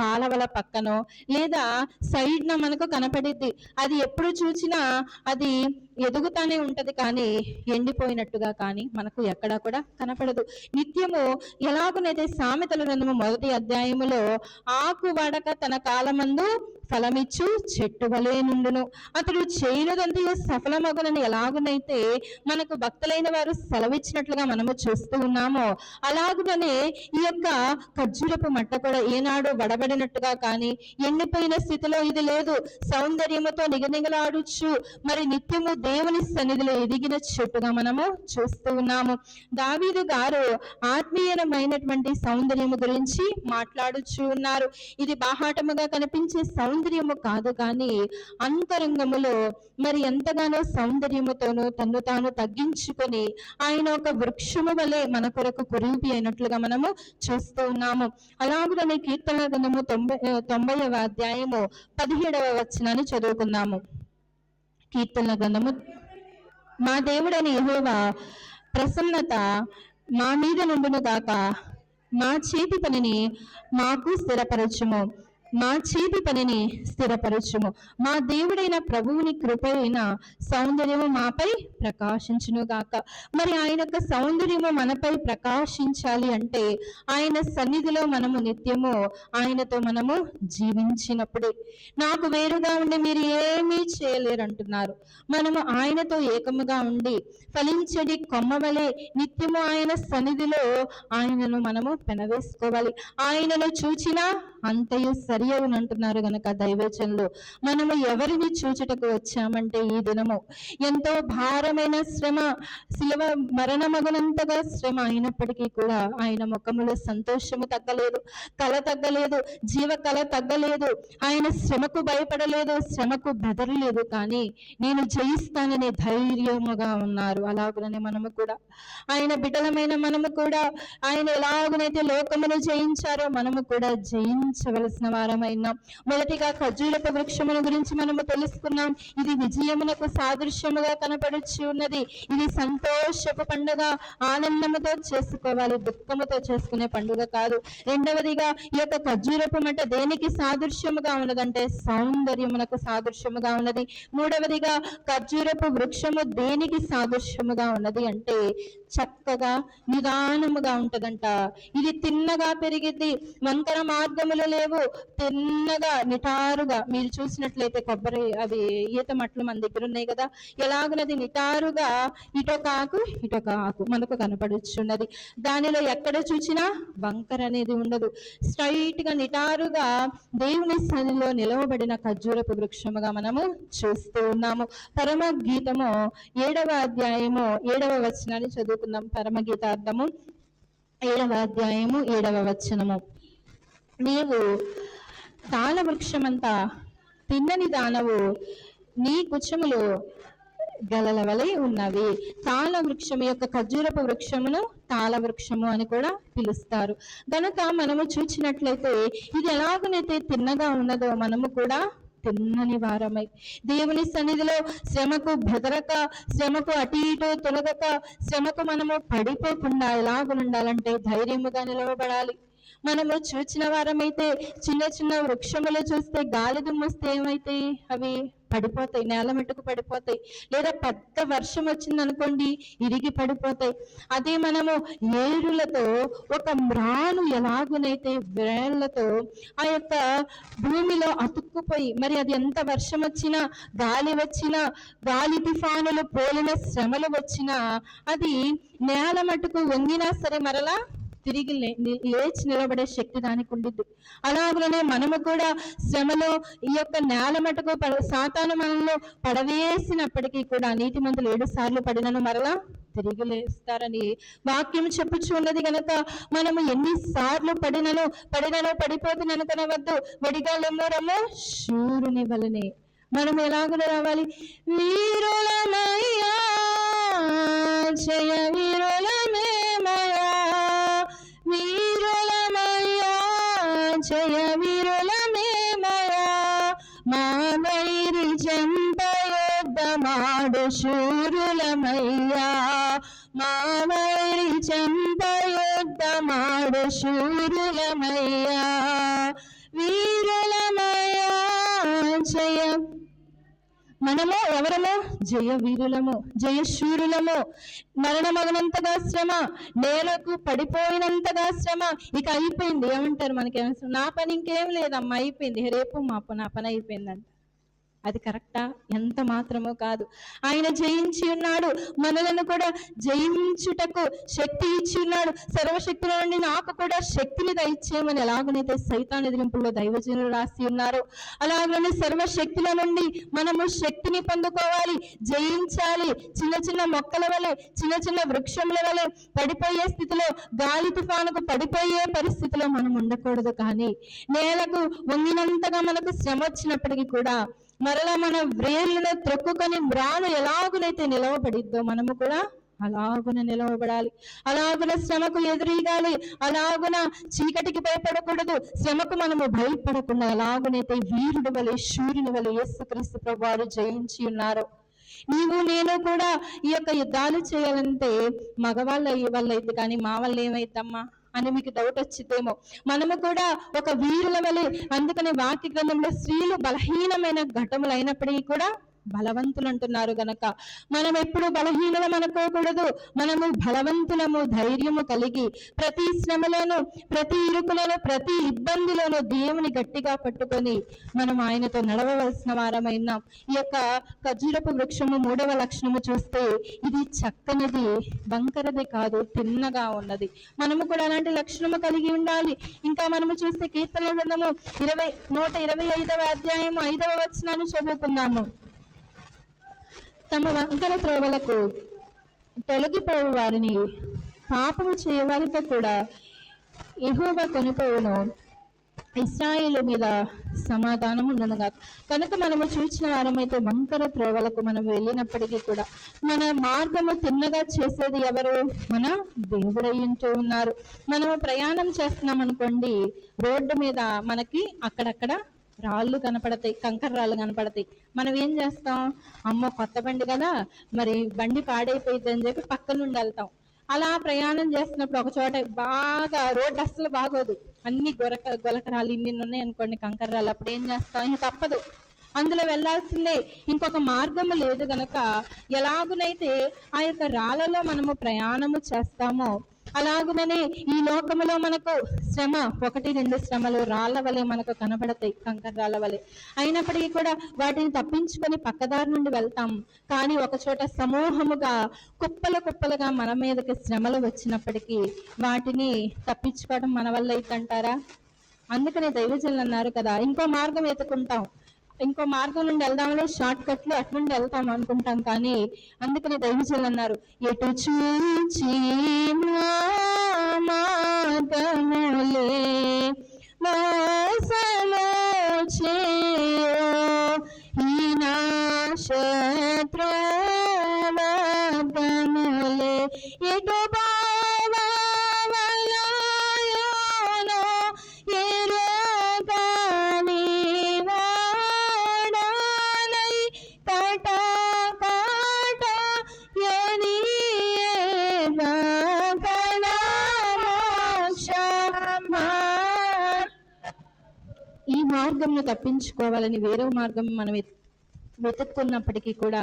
కాలవల పక్కనో లేదా సైడ్న మనకు కనపడిద్ది. అది ఎప్పుడు చూసినా అది ఎదుగుతానే ఉంటది, కానీ ఎండిపోయినట్టుగా కానీ మనకు ఎక్కడా కూడా కనపడదు. నిత్యము ఎలాగునైతే సామెతల గ్రంథము 1వ అధ్యాయములో ఆకు వాడక తన కాలమందు ఫలమిచ్చు చెట్టు వలె నుండును, అతడు చేయనదంతయు సఫలమగునని ఎలాగునైతే మనకు భక్తులైన వారు సెలవిచ్చినట్లుగా మనము చూస్తూ ఉన్నామో, అలాగుననే ఈ యొక్క ఖర్జూరపు మట్ట కూడా ఏనాడు వడబడినట్టుగా కానీ ఎండిపోయిన స్థితిలో ఇది లేదు. సౌందర్యముతో నిగనిగలాడుచు మరి నిత్యము దేవుని సన్నిధిలో ఎదిగిన చెట్టుగా మనము చూస్తూ ఉన్నాము. దావీదు గారు ఆత్మీయమైనటువంటి సౌందర్యము గురించి మాట్లాడుచు ఉన్నారు. ఇది బాహాటముగా కనిపించే సౌందర్యము కాదు, కానీ అంతరంగములో మరి ఎంతగానో సౌందర్యముతోనూ తన్ను తాను తగ్గించుకొని ఆయన ఒక వృక్షము వలె మన కొరకు కురూపి అయినట్లుగా మనము చూస్తూ ఉన్నాము. అలాగునే కీర్తన గ్రంథము 90వ అధ్యాయము 17వ వచనాన్ని చదువుకుందాము. కీర్తన గ్రంథము. మా దేవుడైన యెహోవా ప్రసన్నత మా మీద నుండును గాక. మా చేతి పనిని మాకు స్థిరపరచుము. మా చేతి పనిని స్థిరపరచుము. మా దేవుడైన ప్రభువుని కృపైన సౌందర్యము మాపై ప్రకాశించును గాక. మరి ఆయన యొక్క సౌందర్యము మనపై ప్రకాశించాలి అంటే ఆయన సన్నిధిలో మనము నిత్యము ఆయనతో మనము జీవించినప్పుడే. నాకు వేరుగా ఉండి మీరు ఏమీ చేయలేరు అంటున్నారు. మనము ఆయనతో ఏకముగా ఉండి ఫలించడి కొమ్మవలే నిత్యము ఆయన సన్నిధిలో ఆయనను మనము పెనవేసుకోవాలి. ఆయనను చూచినా అంతయు సరి అవునంటున్నారు గనక దైవజనులు. మనము ఎవరిని చూచుటకు వచ్చామంటే ఈ దినము ఎంతో భారమైన శ్రమ, శిలువ మరణమగనంతగా శ్రమ అయినప్పటికీ కూడా ఆయన ముఖములో సంతోషము తగ్గలేదు, కళ తగ్గలేదు, జీవ కళ తగ్గలేదు. ఆయన శ్రమకు భయపడలేదు, శ్రమకు బెదరలేదు, కానీ నేను జయిస్తాననే ధైర్యముగా ఉన్నారు. అలాగుననే మనము కూడా ఆయన బిడ్డలమైన మనము కూడా ఆయన ఎలాగునైతే లోకమును జయించారో మనము కూడా జయించవలసిన వారమైనా. మొదటిగా ఖర్జూరపు వృక్షమును గురించి మనము తెలుసుకున్నాం. ఇది విజయమునకు సాదృశ్యముగా కనపడుచు ఉన్నది. ఇది సంతోషపు పండుగ, ఆనందముతో చేసుకోవాలి, దుఃఖముతో చేసుకునే పండుగ కాదు. రెండవదిగా ఈ యొక్క ఖర్జూరపు మంట దేనికి సాదృశ్యముగా ఉన్నదంటే సౌందర్యమునకు సాదృశ్యముగా ఉన్నది. మూడవదిగా ఖర్జూరపు వృక్షము దేనికి సాదృశ్యముగా ఉన్నది అంటే చక్కగా నిదానముగా ఉంటదంట. ఇది తిన్నగా పెరిగిద్ది, వంకర మార్గములు లేవు, తిన్నగా నిటారుగా. మీరు చూసినట్లయితే కొబ్బరి అవి ఈత మట్లు మన దగ్గర ఉన్నాయి కదా, ఎలాగున్నది నిటారుగా ఇటొక ఆకు ఇటొక ఆకు మనకు కనపడుచున్నది. దానిలో ఎక్కడ చూసినా వంకర అనేది ఉండదు. స్ట్రైట్ గా నిటారుగా దేవుని సన్నిధిలో నిలవబడిన ఖర్జూరపు వృక్షముగా మనము చూస్తూ ఉన్నాము. పరమ గీతము 7వ అధ్యాయము 7వ వచనాన్ని చదువుకుందాం. పరమగీతార్థము 7వ అధ్యాయము 7వ వచనము. నీవు తాళ వృక్షమంతా తిన్నని దానవు, నీ కుచములు గలల వలె ఉన్నవి. తాళ వృక్షము యొక్క ఖర్జూరపు వృక్షమును తాళ వృక్షము అని కూడా పిలుస్తారు. కనుక మనము చూచినట్లయితే ఇది ఎలాగనైతే తిన్నగా ఉన్నదో మనము కూడా తిన్నని వారమై దేవుని సన్నిధిలో శ్రమకు బెదరక, శ్రమకు అటు ఇటు తొలగక, శ్రమకు మనము పడిపోకుండా ఎలాగుండాలంటే ధైర్యముగా నిలవబడాలి. మనము చూచిన వారమైతే చిన్న చిన్న వృక్షములు చూస్తే గాలి దుమ్మొస్తే ఏమైతే అవి పడిపోతాయి, నేల మట్టుకు పడిపోతాయి. లేదా పెద్ద వర్షం వచ్చింది అనుకోండి, ఇరిగి పడిపోతాయి. అదే మనము ఏరులతో ఒక మ్రాను ఎలాగునైతే వేళ్లతో ఆ యొక్క భూమిలో అతుక్కుపోయి, మరి అది ఎంత వర్షం వచ్చినా, గాలి వచ్చినా, గాలి తుఫానులు పోలిన శ్రమలు వచ్చినా అది నేల మట్టుకు వంగినా సరే మరలా తిరిగి లేచి నిలబడే శక్తి దానికి ఉండిద్ది. అలాగనే మనము కూడా శ్రమలో ఈ యొక్క నేల మటుకు సాతాను మనలో పడవేసినప్పటికీ కూడా నీతిమంతులు 7 సార్లు పడినను మరలా తిరిగి లేస్తారని వాక్యం చెప్పుచు ఉన్నది. కనుక మనము ఎన్నిసార్లు పడినను పడిపోతున్నాను కనవద్దు. వడిగా లెమ్మరము శూరుని వలనే మనం ఎలాగో రావాలి. వీరులమయ్యా జయ వీరులమేమయా, వీరులమయ్యా జయ వీరులమేమయా, మా వైరి చెంత యుద్ధమాడు శూరులమయ్యా, మా వైరి చెంత యుద్ధమాడు శూరులమయ్యా, వీరులమయ్యా జయ. మనము ఎవరము? జయ వీరులము, జయశూరులము. మరణమగనంతగా శ్రమ, నేలకు పడిపోయినంతగా శ్రమ. ఇక అయిపోయింది ఏమంటారు మనకేమో, నా పని ఇంకేం లేదమ్మా, అయిపోయింది, రేపు మాపు నా పని అయిపోయిందంట. అది కరెక్టా? ఎంత మాత్రమో కాదు. ఆయన జయించి ఉన్నాడు, మనలను కూడా జయించుటకు శక్తి ఇచ్చి ఉన్నాడు. సర్వశక్తుల నుండి నాకు కూడా శక్తిని దయచేయమని ఎలాగనైతే సైతాన్ ఎదిరింపుల్లో దైవజనులు రాసి ఉన్నారు, అలాగనే సర్వశక్తుల నుండి మనము శక్తిని పొందుకోవాలి, జయించాలి. చిన్న చిన్న మొక్కల వలె, చిన్న చిన్న వృక్షముల వలె పడిపోయే స్థితిలో, గాలి తుఫానుకు పడిపోయే పరిస్థితిలో మనం ఉండకూడదు. కానీ నేలకు వంగినంతగా మనకు శ్రమ వచ్చినప్పటికీ కూడా మరలా మన వ్రేళ్లను త్రొక్కుకొని మ్రాను ఎలాగునైతే నిలవబడిద్దో మనము కూడా అలాగున నిలవబడాలి. అలాగున శ్రమకు ఎదురీగాలి. అలాగున చీకటికి భయపడకూడదు. శ్రమకు మనము భయపడకుండా ఎలాగునైతే వీరుడి వలె, శూరుని వలె యేసుక్రీస్తు ప్రభువారు జయించి ఉన్నారు. నీవు నేను కూడా ఈ యొక్క యుద్ధాలు చేయాలంటే మగవాళ్ళ వల్ల అయితే కానీ మా వల్ల ఏమైద్దమ్మా అని మీకు డౌట్ వచ్చిద్దేమో. మనము కూడా ఒక వీరుల వలె, అందుకనే వాక్య గ్రంథంలో స్త్రీలు బలహీనమైన ఘటములు అయినప్పటికీ కూడా బలవంతులు అంటున్నారు గనక మనం ఎప్పుడు బలహీనలం అనుకోకూడదు. మనము బలవంతులము, ధైర్యము కలిగి ప్రతి శ్రమలోను, ప్రతి ఇరుకులను, ప్రతి ఇబ్బందిలోనూ దేవుని గట్టిగా పట్టుకొని మనం ఆయనతో నడవవలసిన వారమైన ఈ యొక్క ఖర్జూరపు వృక్షము 3వ లక్షణము చూస్తే ఇది చక్కనిది, వంకరది కాదు, తిన్నగా ఉన్నది. మనము కూడా అలాంటి లక్షణము కలిగి ఉండాలి. ఇంకా మనము చూస్తే కీర్తన గ్రంథము 125వ అధ్యాయము 5వ వచనాన్ని చదువుతున్నాము. తమ వంకర త్రోవలకు తొలగిపోవు వారిని పాపము చేయవారితో కూడా యెహోవా కొనిపోవును, ఇశ్రాయేలు మీద సమాధానం ఉండనుగా. కనుక మనము చూసిన వారమైతే వంకర త్రోవలకు మనం వెళ్ళినప్పటికీ కూడా మన మార్గము తిన్నగా చేసేది ఎవరు? మన దేవుడయ్యుంటూ ఉన్నారు. మనము ప్రయాణం చేస్తున్నాం అనుకోండి, రోడ్డు మీద మనకి అక్కడక్కడ రాళ్ళు కనపడతాయి, కంకర రాళ్ళు కనపడతాయి. మనం ఏం చేస్తాం? అమ్మో కొత్త బండి కదా, మరి బండి పాడైపోయింది అని చెప్పి పక్క నుండి వెళ్తాం. అలా ప్రయాణం చేస్తున్నప్పుడు ఒక చోట బాగా రోడ్డు అస్సలు బాగోదు, అన్ని గొలకరాలు ఇన్ని ఉన్నాయి అనుకోండి, కంకర రాళ్ళు. అప్పుడు ఏం చేస్తాం? ఇంక తప్పదు, అందులో వెళ్లాల్సిందే, ఇంకొక మార్గము లేదు గనక ఎలాగునైతే ఆ యొక్క రాళ్ళలో మనము ప్రయాణము చేస్తామో అలాగుననే ఈ లోకములో మనకు శ్రమ, 1-2 శ్రమలు రాళ్ల వలె మనకు కనబడతాయి, కంకర రాళ్ల వలె. అయినప్పటికీ కూడా వాటిని తప్పించుకొని పక్కదారి నుండి వెళ్తాం. కానీ ఒక చోట సమూహముగా కుప్పలుగా మన మీదకి శ్రమలు వచ్చినప్పటికీ వాటిని తప్పించుకోవడం మన వల్ల అయితంటారా? అందుకనే దైవజనులు అన్నారు కదా, ఇంకో మార్గం ఎత్తుకుంటాం, ఇంకో మార్గం నుండి వెళ్దామని షార్ట్ కట్లు అట్నుండి వెళ్తాం అనుకుంటాం. కానీ అందుకని దైవజనులు అన్నారు, ఎటు చూచి మార్గములే మోసము చేయు ఈ నా శత్రు మార్గములే ఎటు మార్గంను తప్పించుకోవాలని వేరే మార్గం మనం వెతుక్కున్నప్పటికీ కూడా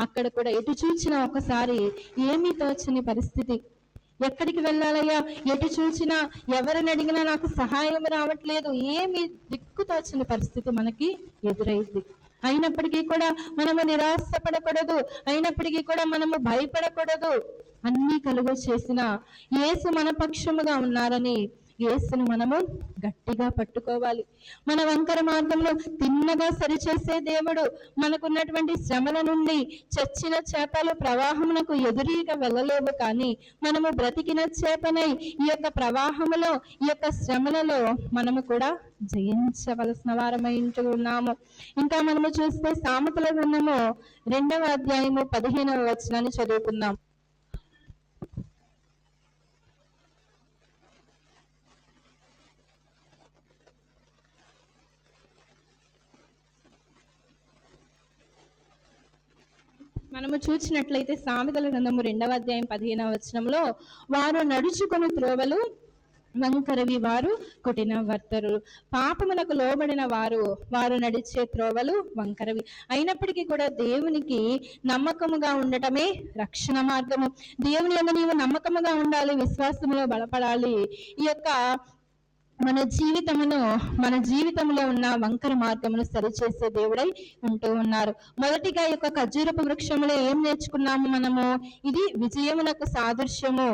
అక్కడ కూడా ఎటు చూచినా ఒకసారి ఏమీ తోచని పరిస్థితి. ఎక్కడికి వెళ్ళాలయ్యా, ఎటు చూసినా ఎవరిని అడిగినా నాకు సహాయం రావట్లేదు, ఏమి దిక్కు తోచని పరిస్థితి మనకి ఎదురైంది. అయినప్పటికీ కూడా మనము నిరాశపడకూడదు, అయినప్పటికీ కూడా మనము భయపడకూడదు. అన్ని కలుగు చేసిన యేసు మన పక్షముగా ఉన్నారని యేసును మనము గట్టిగా పట్టుకోవాలి. మన వంకర మార్గంలో తిన్నగా సరిచేసే దేవుడు. మనకున్నటువంటి శ్రమల నుండి చచ్చిన చేపలు ప్రవాహమునకు ఎదురీగా వెళ్ళలేవు, కానీ మనము బ్రతికిన చేపనై ఈ యొక్క ప్రవాహములో, ఈ యొక్క శ్రమలలో మనము కూడా జయించవలసిన వారమై ఉన్నాము. ఇంకా మనము చూస్తే సామెతల గ్రంథము 2వ అధ్యాయము 15వ వచనాన్ని చదువుకుందాం. మనము చూసినట్లయితే సామెతల గ్రంథము 2వ అధ్యాయం 15వ వచనంలో, వారు నడుచుకుని త్రోవలు వంకరవి, వారు కొట్టిన వర్తరు. పాపమునకు లోబడిన వారు నడిచే త్రోవలు వంకరవి. అయినప్పటికీ కూడా దేవునికి నమ్మకముగా ఉండటమే రక్షణ మార్గము. దేవుని యందు నీవు నమ్మకముగా ఉండాలి, విశ్వాసములో బలపడాలి. ఈ యొక్క మన జీవితంలో ఉన్న వంకర మార్గమును సరిచేసే దేవుడై ఉంటూ ఉన్నారు. మొదటిగా ఈ యొక్క ఖర్జూరపు వృక్షములో ఏం నేర్చుకున్నాము మనము? ఇది విజయమునకు సాదృశ్యము,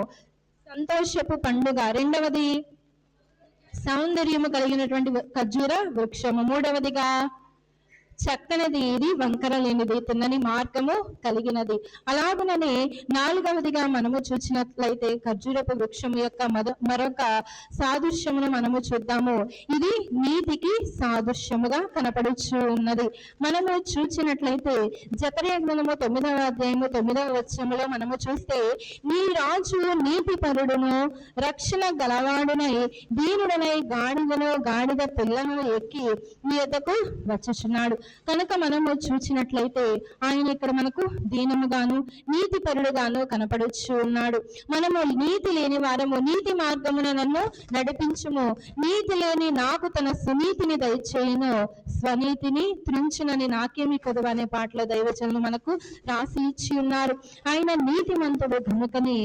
సంతోషపు పండుగ. రెండవది సౌందర్యము కలిగినటువంటి ఖర్జూర వృక్షము. మూడవదిగా చక్కనిది, ఇది వంకర లేనిది, తిన్నని మార్గము కలిగినది. అలాగుననే నాలుగవదిగా మనము చూసినట్లయితే ఖర్జూరపు వృక్షము యొక్క మరొక సాదృశ్యమును మనము చూద్దాము. ఇది నీతికి సాదృశ్యముగా కనపడుచు ఉన్నది. మనము చూసినట్లయితే జకర్యా గ్రంథము 9వ అధ్యాయము 9వ వచనములో మనము చూస్తే, నీ రాజు నీతి పరుడును రక్షణ గలవాడునై దీనుడనై గాడిద పిల్లను ఎక్కి నీ యొద్దకు వచ్చుచున్నాడు. కనుక మనము చూచినట్లయితే ఆయన ఇక్కడ మనకు దీనముగాను నీతిపరుడుగాను కనపడుచు ఉన్నాడు. మనము నీతి లేని వారము, నీతి మార్గమున నన్ను నడిపించుము, నీతి లేని నాకు తన సునీతిని దయచేయును, స్వనీతిని త్రుంచునని నాకేమి కొదవ అనే పాటలో దైవజనులు మనకు రాసి ఇచ్చి ఉన్నారు. ఆయన నీతిమంతుడు కనుకనే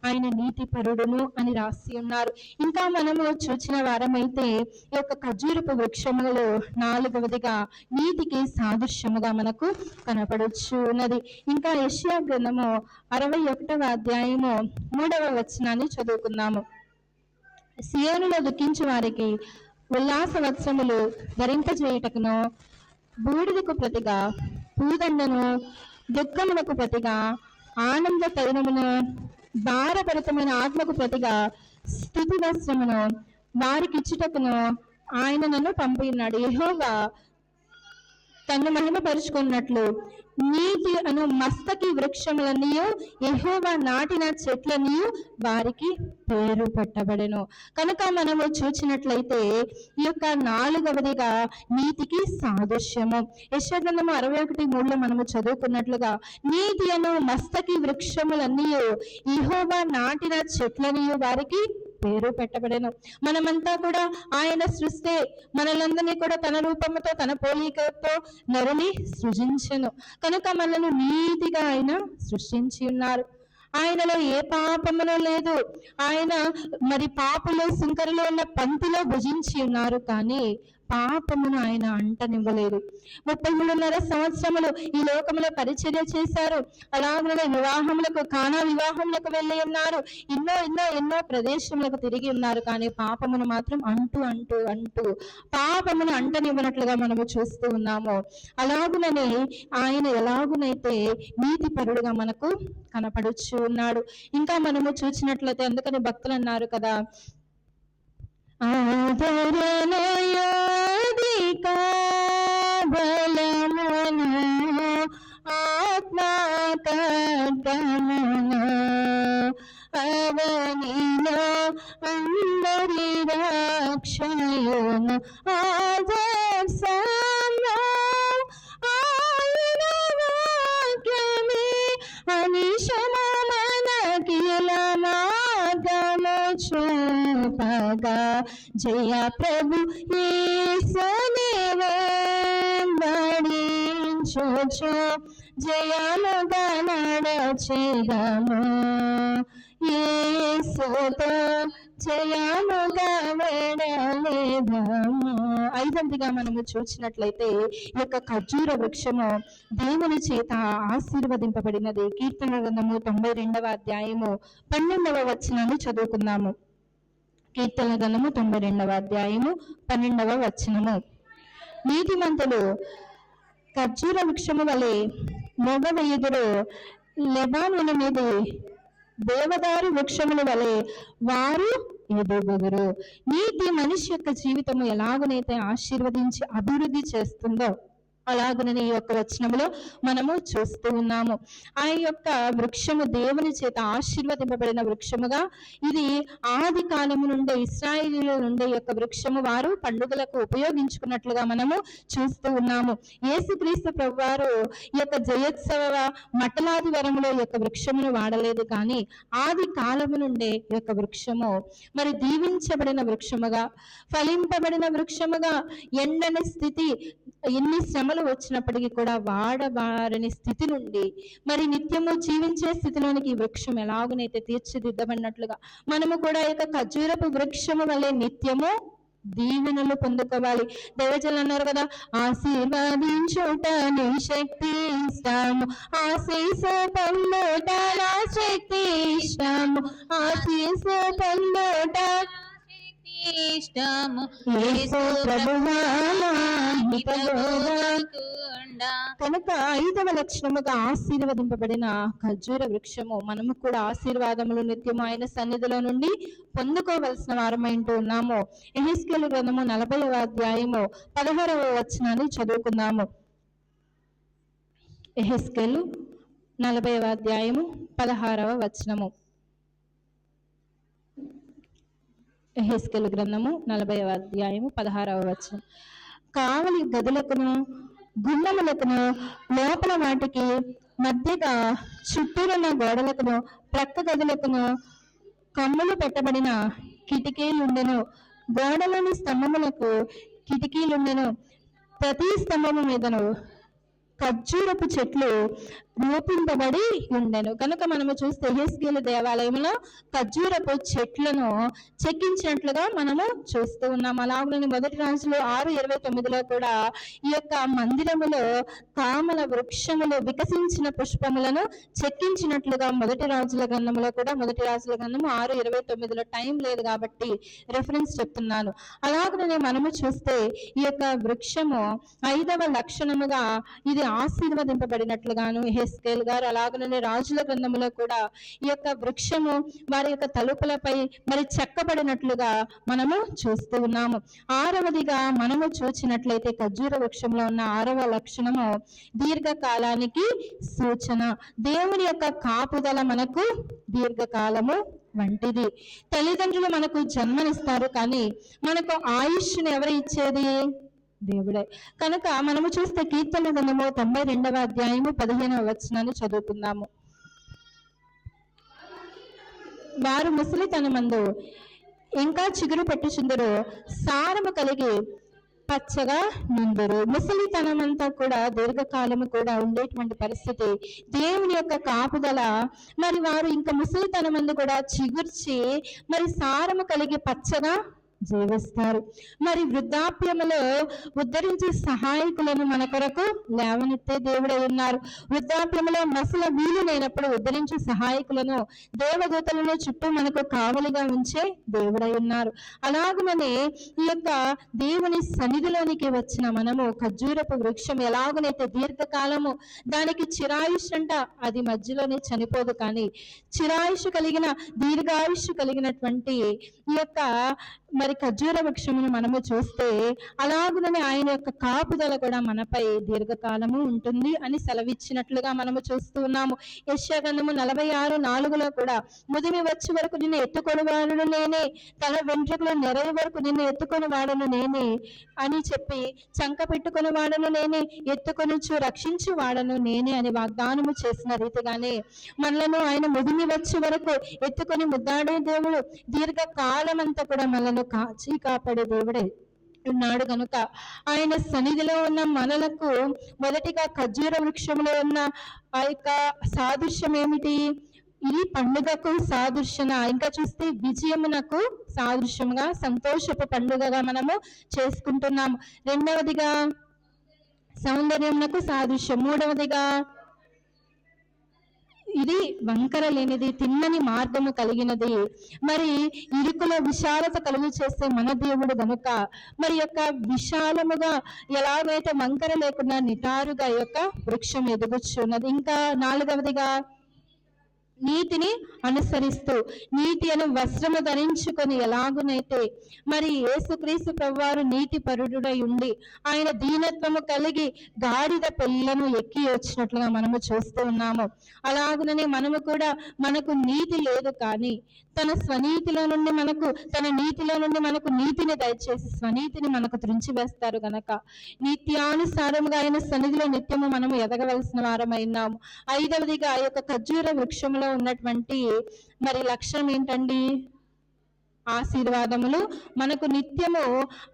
ఆయన నీతిపరుడును అని రాసి ఉన్నారు. ఇంకా మనము చూచిన వారమైతే ఈ యొక్క ఖర్జూరపు వృక్షములలో 4వదిగా నీతికి సాదృశ్యముగా మనకు కనపడచ్చు ఉన్నది. ఇంకా యెషయా గ్రంథము 61వ అధ్యాయము 3వ వచనాన్ని చదువుకుందాము. సియోనులో దుఃఖించు వారికి ఉల్లాస వస్త్రములు ధరింపజేయుటకును, బూడిదకు ప్రతిగా పూదండను, దుఃఖమునకు ప్రతిగా ఆనంద తైలమును, భారభరితమైన ఆత్మకు ప్రతిగా స్తుతి వస్త్రమును వారికి ఇచ్చుటకును ఆయన నన్ను పంపినాడు. యెహోవా తన్ను మహిమపరుచుకున్నట్లు నీతి అను మస్తకి వృక్షములన్నీ యెహోవా నాటిన చెట్లన్నీ వారికి పేరు పెట్టబడెను. కనుక మనము చూచినట్లయితే ఈ యొక్క 4వదిగా నీతికి సాదృశ్యము. యెషయా గ్రంథము 61:3 మనము చదువుకున్నట్లుగా నీతి అను మస్తకి వృక్షములన్నీ యెహోవా నాటిన చెట్లన్నీ వారికి పేరు పెట్టబడెను. మనమంతా కూడా ఆయన సృష్టి, మనలందరినీ కూడా తన రూపముతో తన పోలికతో నరుని సృజించెను. కనుక మనల్ని నీతిగా ఆయన సృష్టించి ఉన్నారు. ఆయనలో ఏ పాపమును లేదు. ఆయన మరి పాపులు సుంకరలో ఉన్న పంక్తిలో భుజించి ఉన్నారు, కానీ పాపమును ఆయన అంటనివ్వలేదు. 33.5 సంవత్సరములు ఈ లోకములో పరిచర్య చేశారు. అలాగనే వివాహములకు, కానా వివాహములకు వెళ్ళి ఉన్నారు. ఎన్నో ప్రదేశములకు తిరిగి ఉన్నారు, కానీ పాపమును మాత్రం అంటూ పాపమును అంటనివ్వనట్లుగా మనము చూస్తూ ఉన్నాము. అలాగుననే ఆయన ఎలాగునైతే నీతిపరుడుగా మనకు కనపడుచు ఉన్నాడు. ఇంకా మనము చూసినట్లయితే అందుకని భక్తులు అన్నారు కదా, ఆదరణయోధికా బలమును ఆత్మకర్గమును అవనిలో అందరి రక్షయును ఆదర్శము ఆయన వాక్యమే అనిశము మనకిల మార్గము చూపగా జయ ప్రభు యేసుని వెంబడించుచు జయముగా నడచెదము, యేసుతో జయముగా వెడలెదము. 5వదిగా మనము చూసినట్లయితే ఈ యొక్క ఖర్జూర వృక్షము దేవుని చేత ఆశీర్వదింపబడినది. కీర్తన గ్రంథము 92వ అధ్యాయము 12వ వచనాన్ని చదువుకుందాము. కీర్తన గ్రంథము 92వ అధ్యాయము 12వ వచనము. నీతిమంతులు ఖర్జూర వృక్షము వలె మొగవెయుదురు, లెబానోను మీద దేవదారు వృక్షముల వలె వారు ఎదుగుదురు. నీతి మనిషి యొక్క జీవితము ఎలాగనైతే ఆశీర్వదించి అభివృద్ధి చేస్తుందో అలాగనే ఈ యొక్క వచనంలో మనము చూస్తూ ఉన్నాము. ఆ యొక్క వృక్షము దేవుని చేత ఆశీర్వదింపబడిన వృక్షముగా, ఇది ఆది కాలము నుండి ఇశ్రాయేలీయుల నుండి యొక్క వృక్షము వారు పండుగలకు ఉపయోగించుకున్నట్లుగా మనము చూస్తూ ఉన్నాము. యేసుక్రీస్తు ప్రభువారు ఈ యొక్క జయోత్సవ మట్టలాది వరములో ఈ యొక్క వృక్షమును వాడలేదు, కానీ ఆది కాలము నుండే ఈ యొక్క వృక్షము మరి దీవించబడిన వృక్షముగా, ఫలింపబడిన వృక్షముగా, ఎండని స్థితి ఎన్ని శ్రమలు వచ్చినప్పటికీ కూడా వాడబారని స్థితి నుండి మరి నిత్యము జీవించే స్థితిలోనికి ఈ వృక్షం ఎలాగనైతే తీర్చిదిద్దబడినట్లుగా మనము కూడా ఈ యొక్క ఖర్జూరపు వృక్షము వలె నిత్యము దీవెనలు పొందుకోవాలి. దైవజనులు అన్నారు కదా, ఆశీర్వదించుట నీ శక్తి ఇష్టము, ఆశీస్సు పొందుట నా శక్తి ఇష్టము, ఆశీస్సు పొందుట ఇష్టము, యేసు ప్రభువా కనుక 5వ లక్షణముగా ఆశీర్వదింపబడిన ఖర్జూర వృక్షము. మనము కూడా ఆశీర్వాదములు నిత్యము ఆయన సన్నిధిలో నుండి పొందుకోవలసిన వారమైంటూ ఉన్నాము. యెహెజ్కేలు గ్రంథము 40వ అధ్యాయము 16వ వచనాన్ని చదువుకుందాము. యెహెజ్కేలు 40వ అధ్యాయము 16వ వచనము. యెహెజ్కేలు గ్రంథము 40వ అధ్యాయము 16వ వచనం. కావలి గదులకును గుమ్మములకును లోపల వాటికి మధ్యగా చుట్టూరున్న గోడలకును ప్రక్క గదులకును కమ్ములు పెట్టబడిన కిటికీలుండెను. గోడలోని స్తంభములకు కిటికీలుండెను. ప్రతి స్తంభము మీదను ఖర్జూరపు చెట్లు రూపింపబడి ఉండెను. కనుక మనము చూస్తే యెహెజ్కేలు దేవాలయంలో ఖర్జూరపు చెట్లను చెక్కించినట్లుగా మనము చూస్తూ ఉన్నాం. అలాగే మొదటి రాజులు 6:29లో కూడా ఈ యొక్క మందిరములో కామల వృక్షములు వికసించిన పుష్పములను చెక్కించినట్లుగా మొదటి రాజుల గ్రంథంలో కూడా మొదటి రాజుల గ్రంథము 6:29లో టైం లేదు కాబట్టి రెఫరెన్స్ చెప్తున్నాను. అలాగనే మనము చూస్తే ఈ యొక్క వృక్షము 5వ లక్షణముగా ఇది ఆశీర్వదింపబడినట్లుగాను యెహెజ్కేలు గారు అలాగనే రాజుల గ్రంథములో కూడా ఈ యొక్క వృక్షము వారి యొక్క తలుపులపై మరి చెక్కబడినట్లుగా మనము చూస్తూ ఉన్నాము. 6వదిగా మనము చూసినట్లయితే ఖర్జూర వృక్షంలో ఉన్న 6వ లక్షణము దీర్ఘకాలానికి సూచన. దేవుని యొక్క కాపుదల మనకు దీర్ఘకాలము వంటిది. తల్లిదండ్రులు మనకు జన్మనిస్తారు, కానీ మనకు ఆయుష్ని ఎవరు ఇచ్చేది? దేవుడే. కనుక మనము చూస్తే కీర్తన గ్రంథము 92వ అధ్యాయము 15వ వచనాన్ని చదువుకుందాము. వారు ముసలితనమందు ఇంకా చిగురు పెట్టుచుందరు, సారము కలిగి పచ్చగా నుందురు. ముసలితనమంతా కూడా దీర్ఘకాలము కూడా ఉండేటువంటి పరిస్థితి. దేవుని యొక్క కాపుదల మరి వారు ఇంకా ముసలితనమందు కూడా చిగుర్చి మరి సారము కలిగి పచ్చగా జీవిస్తారు. మరి వృద్ధాప్యములో ఉద్ధరించే సహాయకులను మన కొరకు లేవనెత్తే దేవుడై ఉన్నారు. వృద్ధాప్యములో మసల వీలు లేనప్పుడు ఉద్ధరించే సహాయకులను దేవదూతలను చుట్టూ మనకు కావలిగా ఉంచే దేవుడై ఉన్నారు. అలాగనే ఈ యొక్క దేవుని సన్నిధిలోనికి వచ్చిన మనము ఖర్జూరపు వృక్షం ఎలాగనైతే దీర్ఘకాలము దానికి చిరాయుష్ అంట, అది మధ్యలోనే చనిపోదు, కానీ చిరాయుష్ కలిగిన దీర్ఘాయుష్ కలిగినటువంటి ఈ యొక్క మరి ఖర్జూర వృక్షమును మనము చూస్తే అలాగుననే ఆయన యొక్క కాపుదల కూడా మనపై దీర్ఘకాలము ఉంటుంది అని సెలవిచ్చినట్లుగా మనము చూస్తూ ఉన్నాము. యెషయా గ్రంథము 46:4లో కూడా ముదిమి వచ్చే వరకు నిన్ను ఎత్తుకొని వాడును నేనే, తన వెంట్రుకలు నెరవి వరకు నిన్ను ఎత్తుకొని వాడును నేనే అని చెప్పి, చంక పెట్టుకొని వాడను నేనే, ఎత్తుకొనుచు రక్షించి వాడను నేనే అని వాగ్దానము చేసిన రీతిగానే మనలను ఆయన ముదిమి వచ్చే వరకు ఎత్తుకొని ముద్దాడే దేవుడు, దీర్ఘకాలం అంతా కూడా మనలను కాచి కాపాడే దేవుడే ఉన్నాడు. కనుక ఆయన సన్నిధిలో ఉన్న మనలకు మొదటిగా ఖర్జూర వృక్షంలో ఉన్న ఆ యొక్క సాదృశ్యం ఏమిటి? ఇది పండుగకు సాదృశ్యన, ఇంకా చూస్తే విజయమునకు సాదృశ్యముగా సంతోషపు పండుగగా మనము చేసుకుంటున్నాము. రెండవదిగా సౌందర్యమునకు సాదృశ్యం. మూడవదిగా ఇది వంకర లేనిది, తిన్నని మార్గము కలిగినది, మరి ఇరుకులో విశాలత కలుగు చేసే మన దేవుడు గనుక మరి యొక్క విశాలముగా ఎలాగైతే వంకర లేకుండా నిటారుగా ఈ యొక్క వృక్షం ఎదుగుచున్నది. ఇంకా నాలుగవదిగా నీతిని అనుసరిస్తూ నీతి అను వస్త్రము ధరించుకొని ఎలాగునైతే మరి యేసుక్రీస్తు ప్రభువారు నీతి పరుడై ఉండి ఆయన దీనత్వము కలిగి గాడిద పిల్లను ఎక్కి వచ్చినట్లుగా మనము చూస్తూ ఉన్నాము. అలాగుననే మనము కూడా మనకు నీతి లేదు, కానీ తన స్వనీతిలో నుండి మనకు తన నీతిలో నుండి మనకు నీతిని దయచేసి స్వనీతిని మనకు త్రుంచి వేస్తారు గనక నిత్యానుసారముగా ఆయన సన్నిధిలో నిత్యము మనము ఎదగవలసిన వారమైనాము. ఐదవదిగా ఆ యొక్క ఖర్జూర వృక్షంలో ఉన్నటువంటి మరి లక్ష్యం ఏంటండి? ఆశీర్వాదములు. మనకు నిత్యము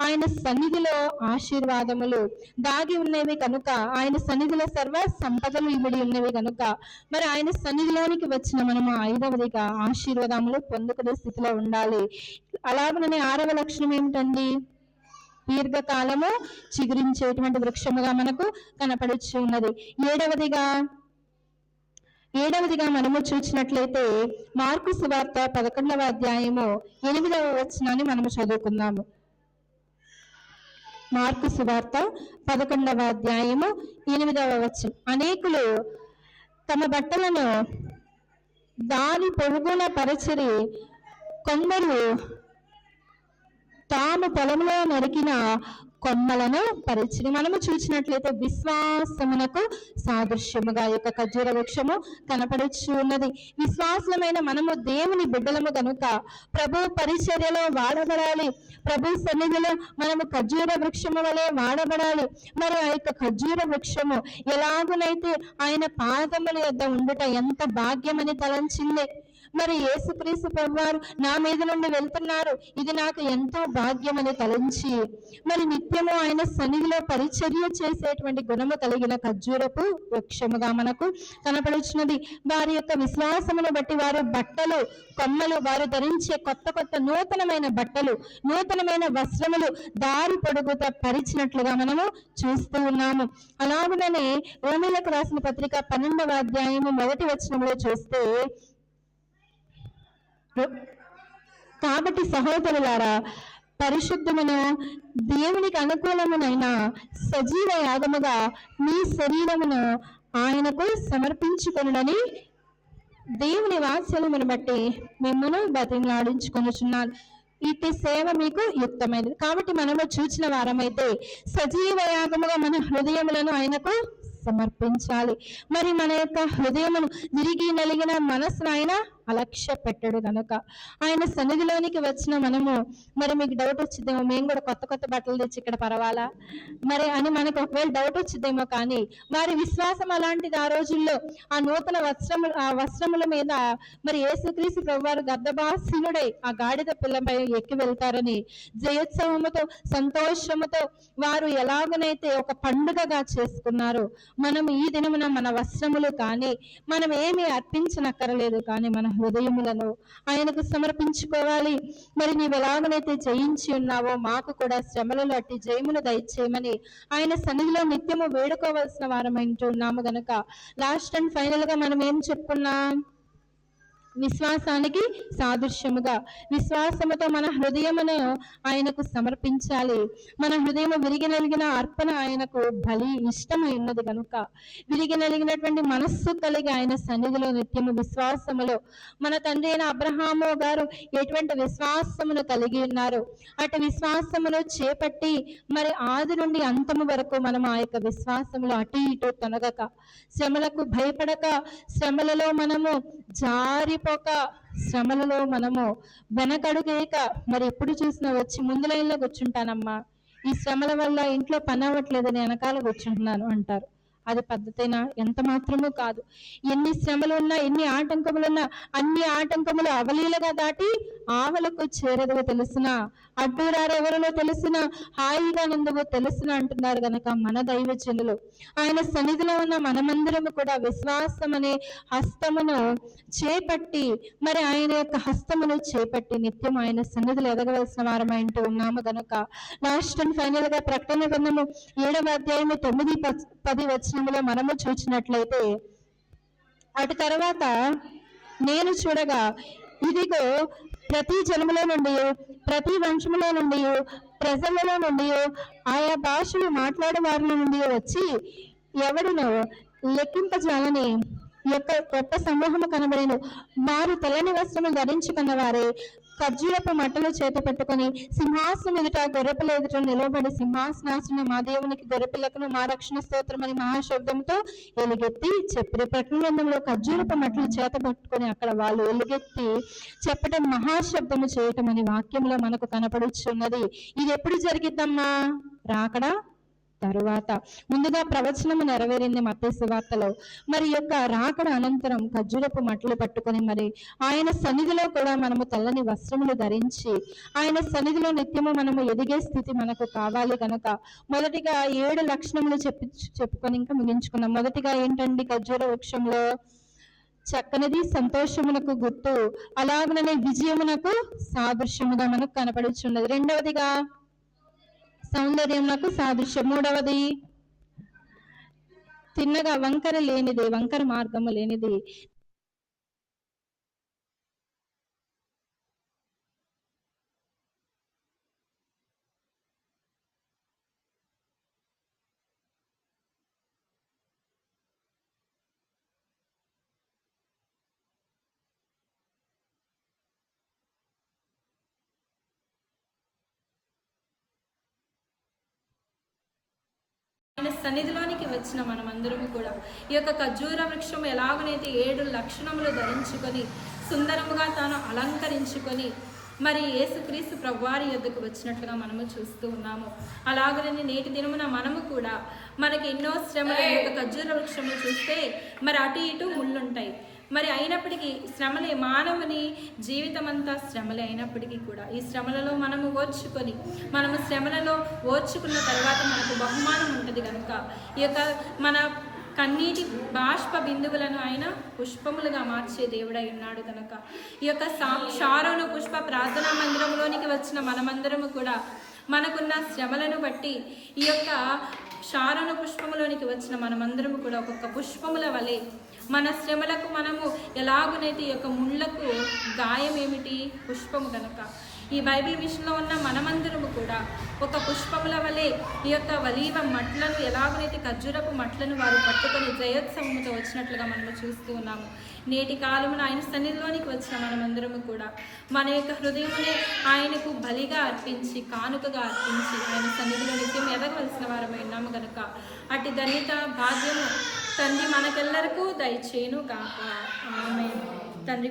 ఆయన సన్నిధిలో ఆశీర్వాదములు దాగి ఉన్నవి కనుక, ఆయన సన్నిధిలో సర్వ సంపదలు ఇమిడి ఉన్నవి కనుక మరి ఆయన సన్నిధిలోనికి వచ్చిన మనము ఐదవదిగా ఆశీర్వాదములు పొందుకునే స్థితిలో ఉండాలి. అలాగనే ఆరవ లక్షణం ఏమిటండి? దీర్ఘకాలము చిగురించేటువంటి వృక్షముగా మనకు కనపడుచు ఉన్నది. ఏడవదిగా మనము చూసినట్లయితే మార్కు సువార్త 11వ అధ్యాయము 8వ వచనాన్ని మనము చదువుకుందాము. మార్కు సువార్త 11వ అధ్యాయము 8వ వచనం. అనేకులు తమ బట్టలను దాని పొరుగున పరచిరి, కొందరు తాము పొలంలో నరికిన కొమ్మలను పరిచిని. మనము చూసినట్లయితే విశ్వాసమునకు సాదృశ్యముగా యొక్క ఖర్జూర వృక్షము కనపడుచు ఉన్నది. విశ్వాసమైన మనము దేవుని బిడ్డలము కనుక ప్రభు పరిచర్యలో వాడబడాలి. ప్రభు సన్నిధిలో మనము ఖర్జూర వృక్షము వలె వాడబడాలి. మరి ఆ యొక్క ఖర్జూర వృక్షము ఎలాగునైతే ఆయన పాదముల యొద్ద ఉండుట ఎంత భాగ్యమని తలంచింది. మరి యేసుక్రీస్తు ప్రభువారు నా మీద నుండి వెళ్తున్నారు, ఇది నాకు ఎంతో భాగ్యమని తలంచి మరి నిత్యము ఆయన సన్నిధిలో పరిచర్య చేసేటువంటి గుణము కలిగిన ఖర్జూరపు వృక్షముగా మనకు కనపడుచున్నది. వారి యొక్క విశ్వాసమును బట్టి వారు బట్టలు కొమ్మలు, వారు ధరించే కొత్త కొత్త నూతనమైన బట్టలు, నూతనమైన వస్త్రములు దారి పొడుగుతా పరిచినట్లుగా మనము చూస్తూ ఉన్నాము. అలాగుననే రోమీలకు రాసిన పత్రిక 12వ అధ్యాయము 1వ వచనంలో చూస్తే, కాబట్టి సహోదరులారా, పరిశుద్ధమును దేవునికి అనుకూలమునైన సజీవ యాగముగా మీ శరీరమును ఆయనకు సమర్పించుకొనుడని దేవుని వాత్సల్యమును బట్టి మిమ్మల్ని బతిమలాడించుకొనుచున్నాను. ఇటు సేవ మీకు యుక్తమైనది. కాబట్టి మనము చూచిన వారమైతే సజీవ యాగముగా మన హృదయములను ఆయనకు సమర్పించాలి. మరి మన యొక్క హృదయమును విరిగి నలిగిన మనసును ఆయన అలక్ష్య పెట్టడు కనుక ఆయన సన్నిధిలోనికి వచ్చిన మనము, మరి మీకు డౌట్ వచ్చిద్దేమో, మేము కూడా కొత్త కొత్త బట్టలు తెచ్చి ఇక్కడ పరవాలా మరి అని మనకు ఒకవేళ డౌట్ వచ్చిద్దేమో, కానీ వారి విశ్వాసం అలాంటిది. ఆ రోజుల్లో ఆ నూతన వస్త్రముల మీద మరి యేసుక్రీస్తు ప్రభువారు గర్భాసీనుడై ఆ గాడిద పిల్లపై ఎక్కి వెళ్తారని జయోత్సవముతో సంతోషముతో వారు ఎలాగనైతే ఒక పండుగగా చేసుకున్నారు, మనం ఈ దినమున మన వస్త్రములు కానీ మనం ఏమీ అర్పించనక్కరలేదు, కానీ మన హృదయములను ఆయనకు సమర్పించుకోవాలి. మరి నీవు ఎలాగనైతే జయించి ఉన్నావో మాకు కూడా శ్రమలలో అట్టి జయమును దయచేయమని ఆయన సన్నిధిలో నిత్యము వేడుకోవాల్సిన వారమైంటూ ఉన్నాము గనక లాస్ట్ అండ్ ఫైనల్ గా మనం ఏం చెప్పుకున్నాం? విశ్వాసానికి సాదృశ్యముగా విశ్వాసముతో మన హృదయమును ఆయనకు సమర్పించాలి. మన హృదయము విరిగి నలిగిన అర్పణ ఆయనకు బలి ఇష్టమై ఉన్నది కనుక విరిగి నలిగినటువంటి మనస్సు కలిగి ఆయన సన్నిధిలో నిత్యము విశ్వాసములో మన తండ్రి అయిన అబ్రహాము గారు ఎటువంటి విశ్వాసమును కలిగి ఉన్నారు, అటు విశ్వాసమును చేపట్టి మరి ఆది నుండి అంతము వరకు మనం ఆ యొక్క విశ్వాసములో అటు ఇటు తొనగక, శ్రమలకు భయపడక, శ్రమలలో మనము జారిపోక, శ్రమలలో మనము వెనకడుగేక, మరి ఎప్పుడు చూసినా వచ్చి ముందు లైన్లో కూర్చుంటానమ్మా, ఈ శ్రమల వల్ల ఇంట్లో పని అవ్వట్లేదని వెనకాల కూర్చుంటున్నాను అంటారు. అది పద్ధతేనా? ఎంత మాత్రమూ కాదు. ఎన్ని శ్రమలు ఉన్నా, ఎన్ని ఆటంకములున్నా అన్ని ఆటంకములు అవలీలగా దాటి ఆవలకు చేరదువు తెలుసిన, అడ్డురారెవరిలో తెలిసిన, హాయిగా నుందువు తెలుసిన అంటున్నారు గనక మన దైవజనులు. ఆయన సన్నిధిలో ఉన్న మనమందరము కూడా విశ్వాసం అనే హస్తమును చేపట్టి, మరి ఆయన యొక్క హస్తమును చేపట్టి నిత్యం ఆయన సన్నిధిలో ఎదగవలసిన వారమైంటూ ఉన్నాము గనక లాస్ట్ అండ్ ఫైనల్ గా ప్రకటన గ్రంథము 7వ అధ్యాయము 9-10 వచనములో మనము చూసినట్లయితే, అటు తర్వాత నేను చూడగా ఇదిగో ప్రతి జనములో నుండి, ప్రతి వంశములో నుండి, ప్రజలలో నుండి, ఆయా భాషలు మాట్లాడే వారిలో నుండి వచ్చి ఎవడును లెక్కింపజాలని యొక్క గొప్ప సమూహము కనబడేను. వారు తెల్లని వస్త్రములు ధరించుకున్న వారే ఖర్జూరపు మట్టలు చేత పెట్టుకుని సింహాసనం ఎదుట గొర్రెపిల్ల ఎదుట నిలవబడి సింహాసనాసనం మా దేవునికి గొర్రెపిల్లకును మా రక్షణ స్తోత్రం అని మహాశబ్దంతో ఎలుగెత్తి చెప్పారు. ప్రకటనలో ఖర్జూరపు మట్టలు చేత పట్టుకొని అక్కడ వాళ్ళు ఎలుగెత్తి చెప్పడం, మహాశబ్దము చేయటం అని వాక్యంలో మనకు కనపడుచున్నది. ఇది ఎప్పుడు జరిగిద్దమ్మా? రాకడా తరువాత. ముందుగా ప్రవచనము నెరవేరింది మత్తయి సువార్తలో. మరి యొక్క రాకడ అనంతరం ఖర్జూరపు మట్టలు పట్టుకొని మరి ఆయన సన్నిధిలో కూడా మనము తెల్లని వస్త్రములు ధరించి ఆయన సన్నిధిలో నిత్యము మనము ఎదిగే స్థితి మనకు కావాలి కనుక మొదటిగా 7 లక్షణములు చెప్పుకొని ఇంకా ముగించుకున్నాం. మొదటిగా ఏంటండి? ఖర్జూర వృక్షంలో చక్కనిది, సంతోషమునకు గుర్తు, అలాగనే విజయమునకు సాదృశ్యముగా మనకు కనపడుచున్నది. రెండవదిగా సౌందర్యమునకు సాదృశ్యం. మూడవది తిన్నగా వంకర లేనిది, వంకర మార్గము లేనిది. సన్నిధిలోనికి వచ్చిన మనమందరము కూడా ఈ యొక్క ఖర్జూర వృక్షం ఎలాగనైతే 7 లక్షణములు ధరించుకొని సుందరముగా తాను అలంకరించుకొని మరి యేసుక్రీస్తు ప్రభువారి యొద్దకు వచ్చినట్లుగా మనము చూస్తూ ఉన్నాము. అలాగనే నేటి దినమున మనము కూడా మనకి ఎన్నో శ్రమలు, ఈ యొక్క ఖర్జూర వృక్షములు చూస్తే మరి అటు ఇటు ముళ్ళుంటాయి. మరి అయినప్పటికీ శ్రమలే, మానవుని జీవితం అంతా శ్రమలే అయినప్పటికీ కూడా ఈ శ్రమలలో మనము ఓర్చుకొని, మనము శ్రమలలో ఓర్చుకున్న తర్వాత మనకు బహుమానం ఉంటుంది కనుక ఈ యొక్క మన కన్నీటి బాష్ప బిందువులను ఆయన పుష్పములుగా మార్చే దేవుడై ఉన్నాడు కనుక ఈ యొక్క షారోను పుష్ప ప్రార్థనా మందిరంలోనికి వచ్చిన మనమందరము కూడా మనకున్న శ్రమలను బట్టి ఈ యొక్క షారోను పుష్పములోనికి వచ్చిన మనమందరము కూడా ఒక్కొక్క పుష్పముల వలె మన శ్రమలకు మనము ఎలాగునైతే ఈ యొక్క ముళ్ళకు గాయం ఏమిటి? పుష్పము కనుక ఈ బైబిల్ మిషన్లో ఉన్న మనమందరము కూడా ఒక పుష్పముల వలె ఈ యొక్క వలీవ మట్లను ఎలాగైతే ఖర్జూరపు మట్లను వారు పట్టుకొని జయోత్సవముతో వచ్చినట్లుగా మనము చూస్తూ ఉన్నాము. నేటి కాలమున ఆయన సన్నిధిలోనికి వచ్చిన మనమందరము కూడా మన యొక్క హృదయమునే ఆయనకు బలిగా అర్పించి, కానుకగా అర్పించి ఆయన సన్నిధిలో నిత్యం ఎదగవలసిన వారమై ఉన్నాము కనుక అట్టి ధన్యత భాగ్యము తండ్రి మనకెల్లరికూ దయచేయును గాక. ఆమేన్. తండ్రి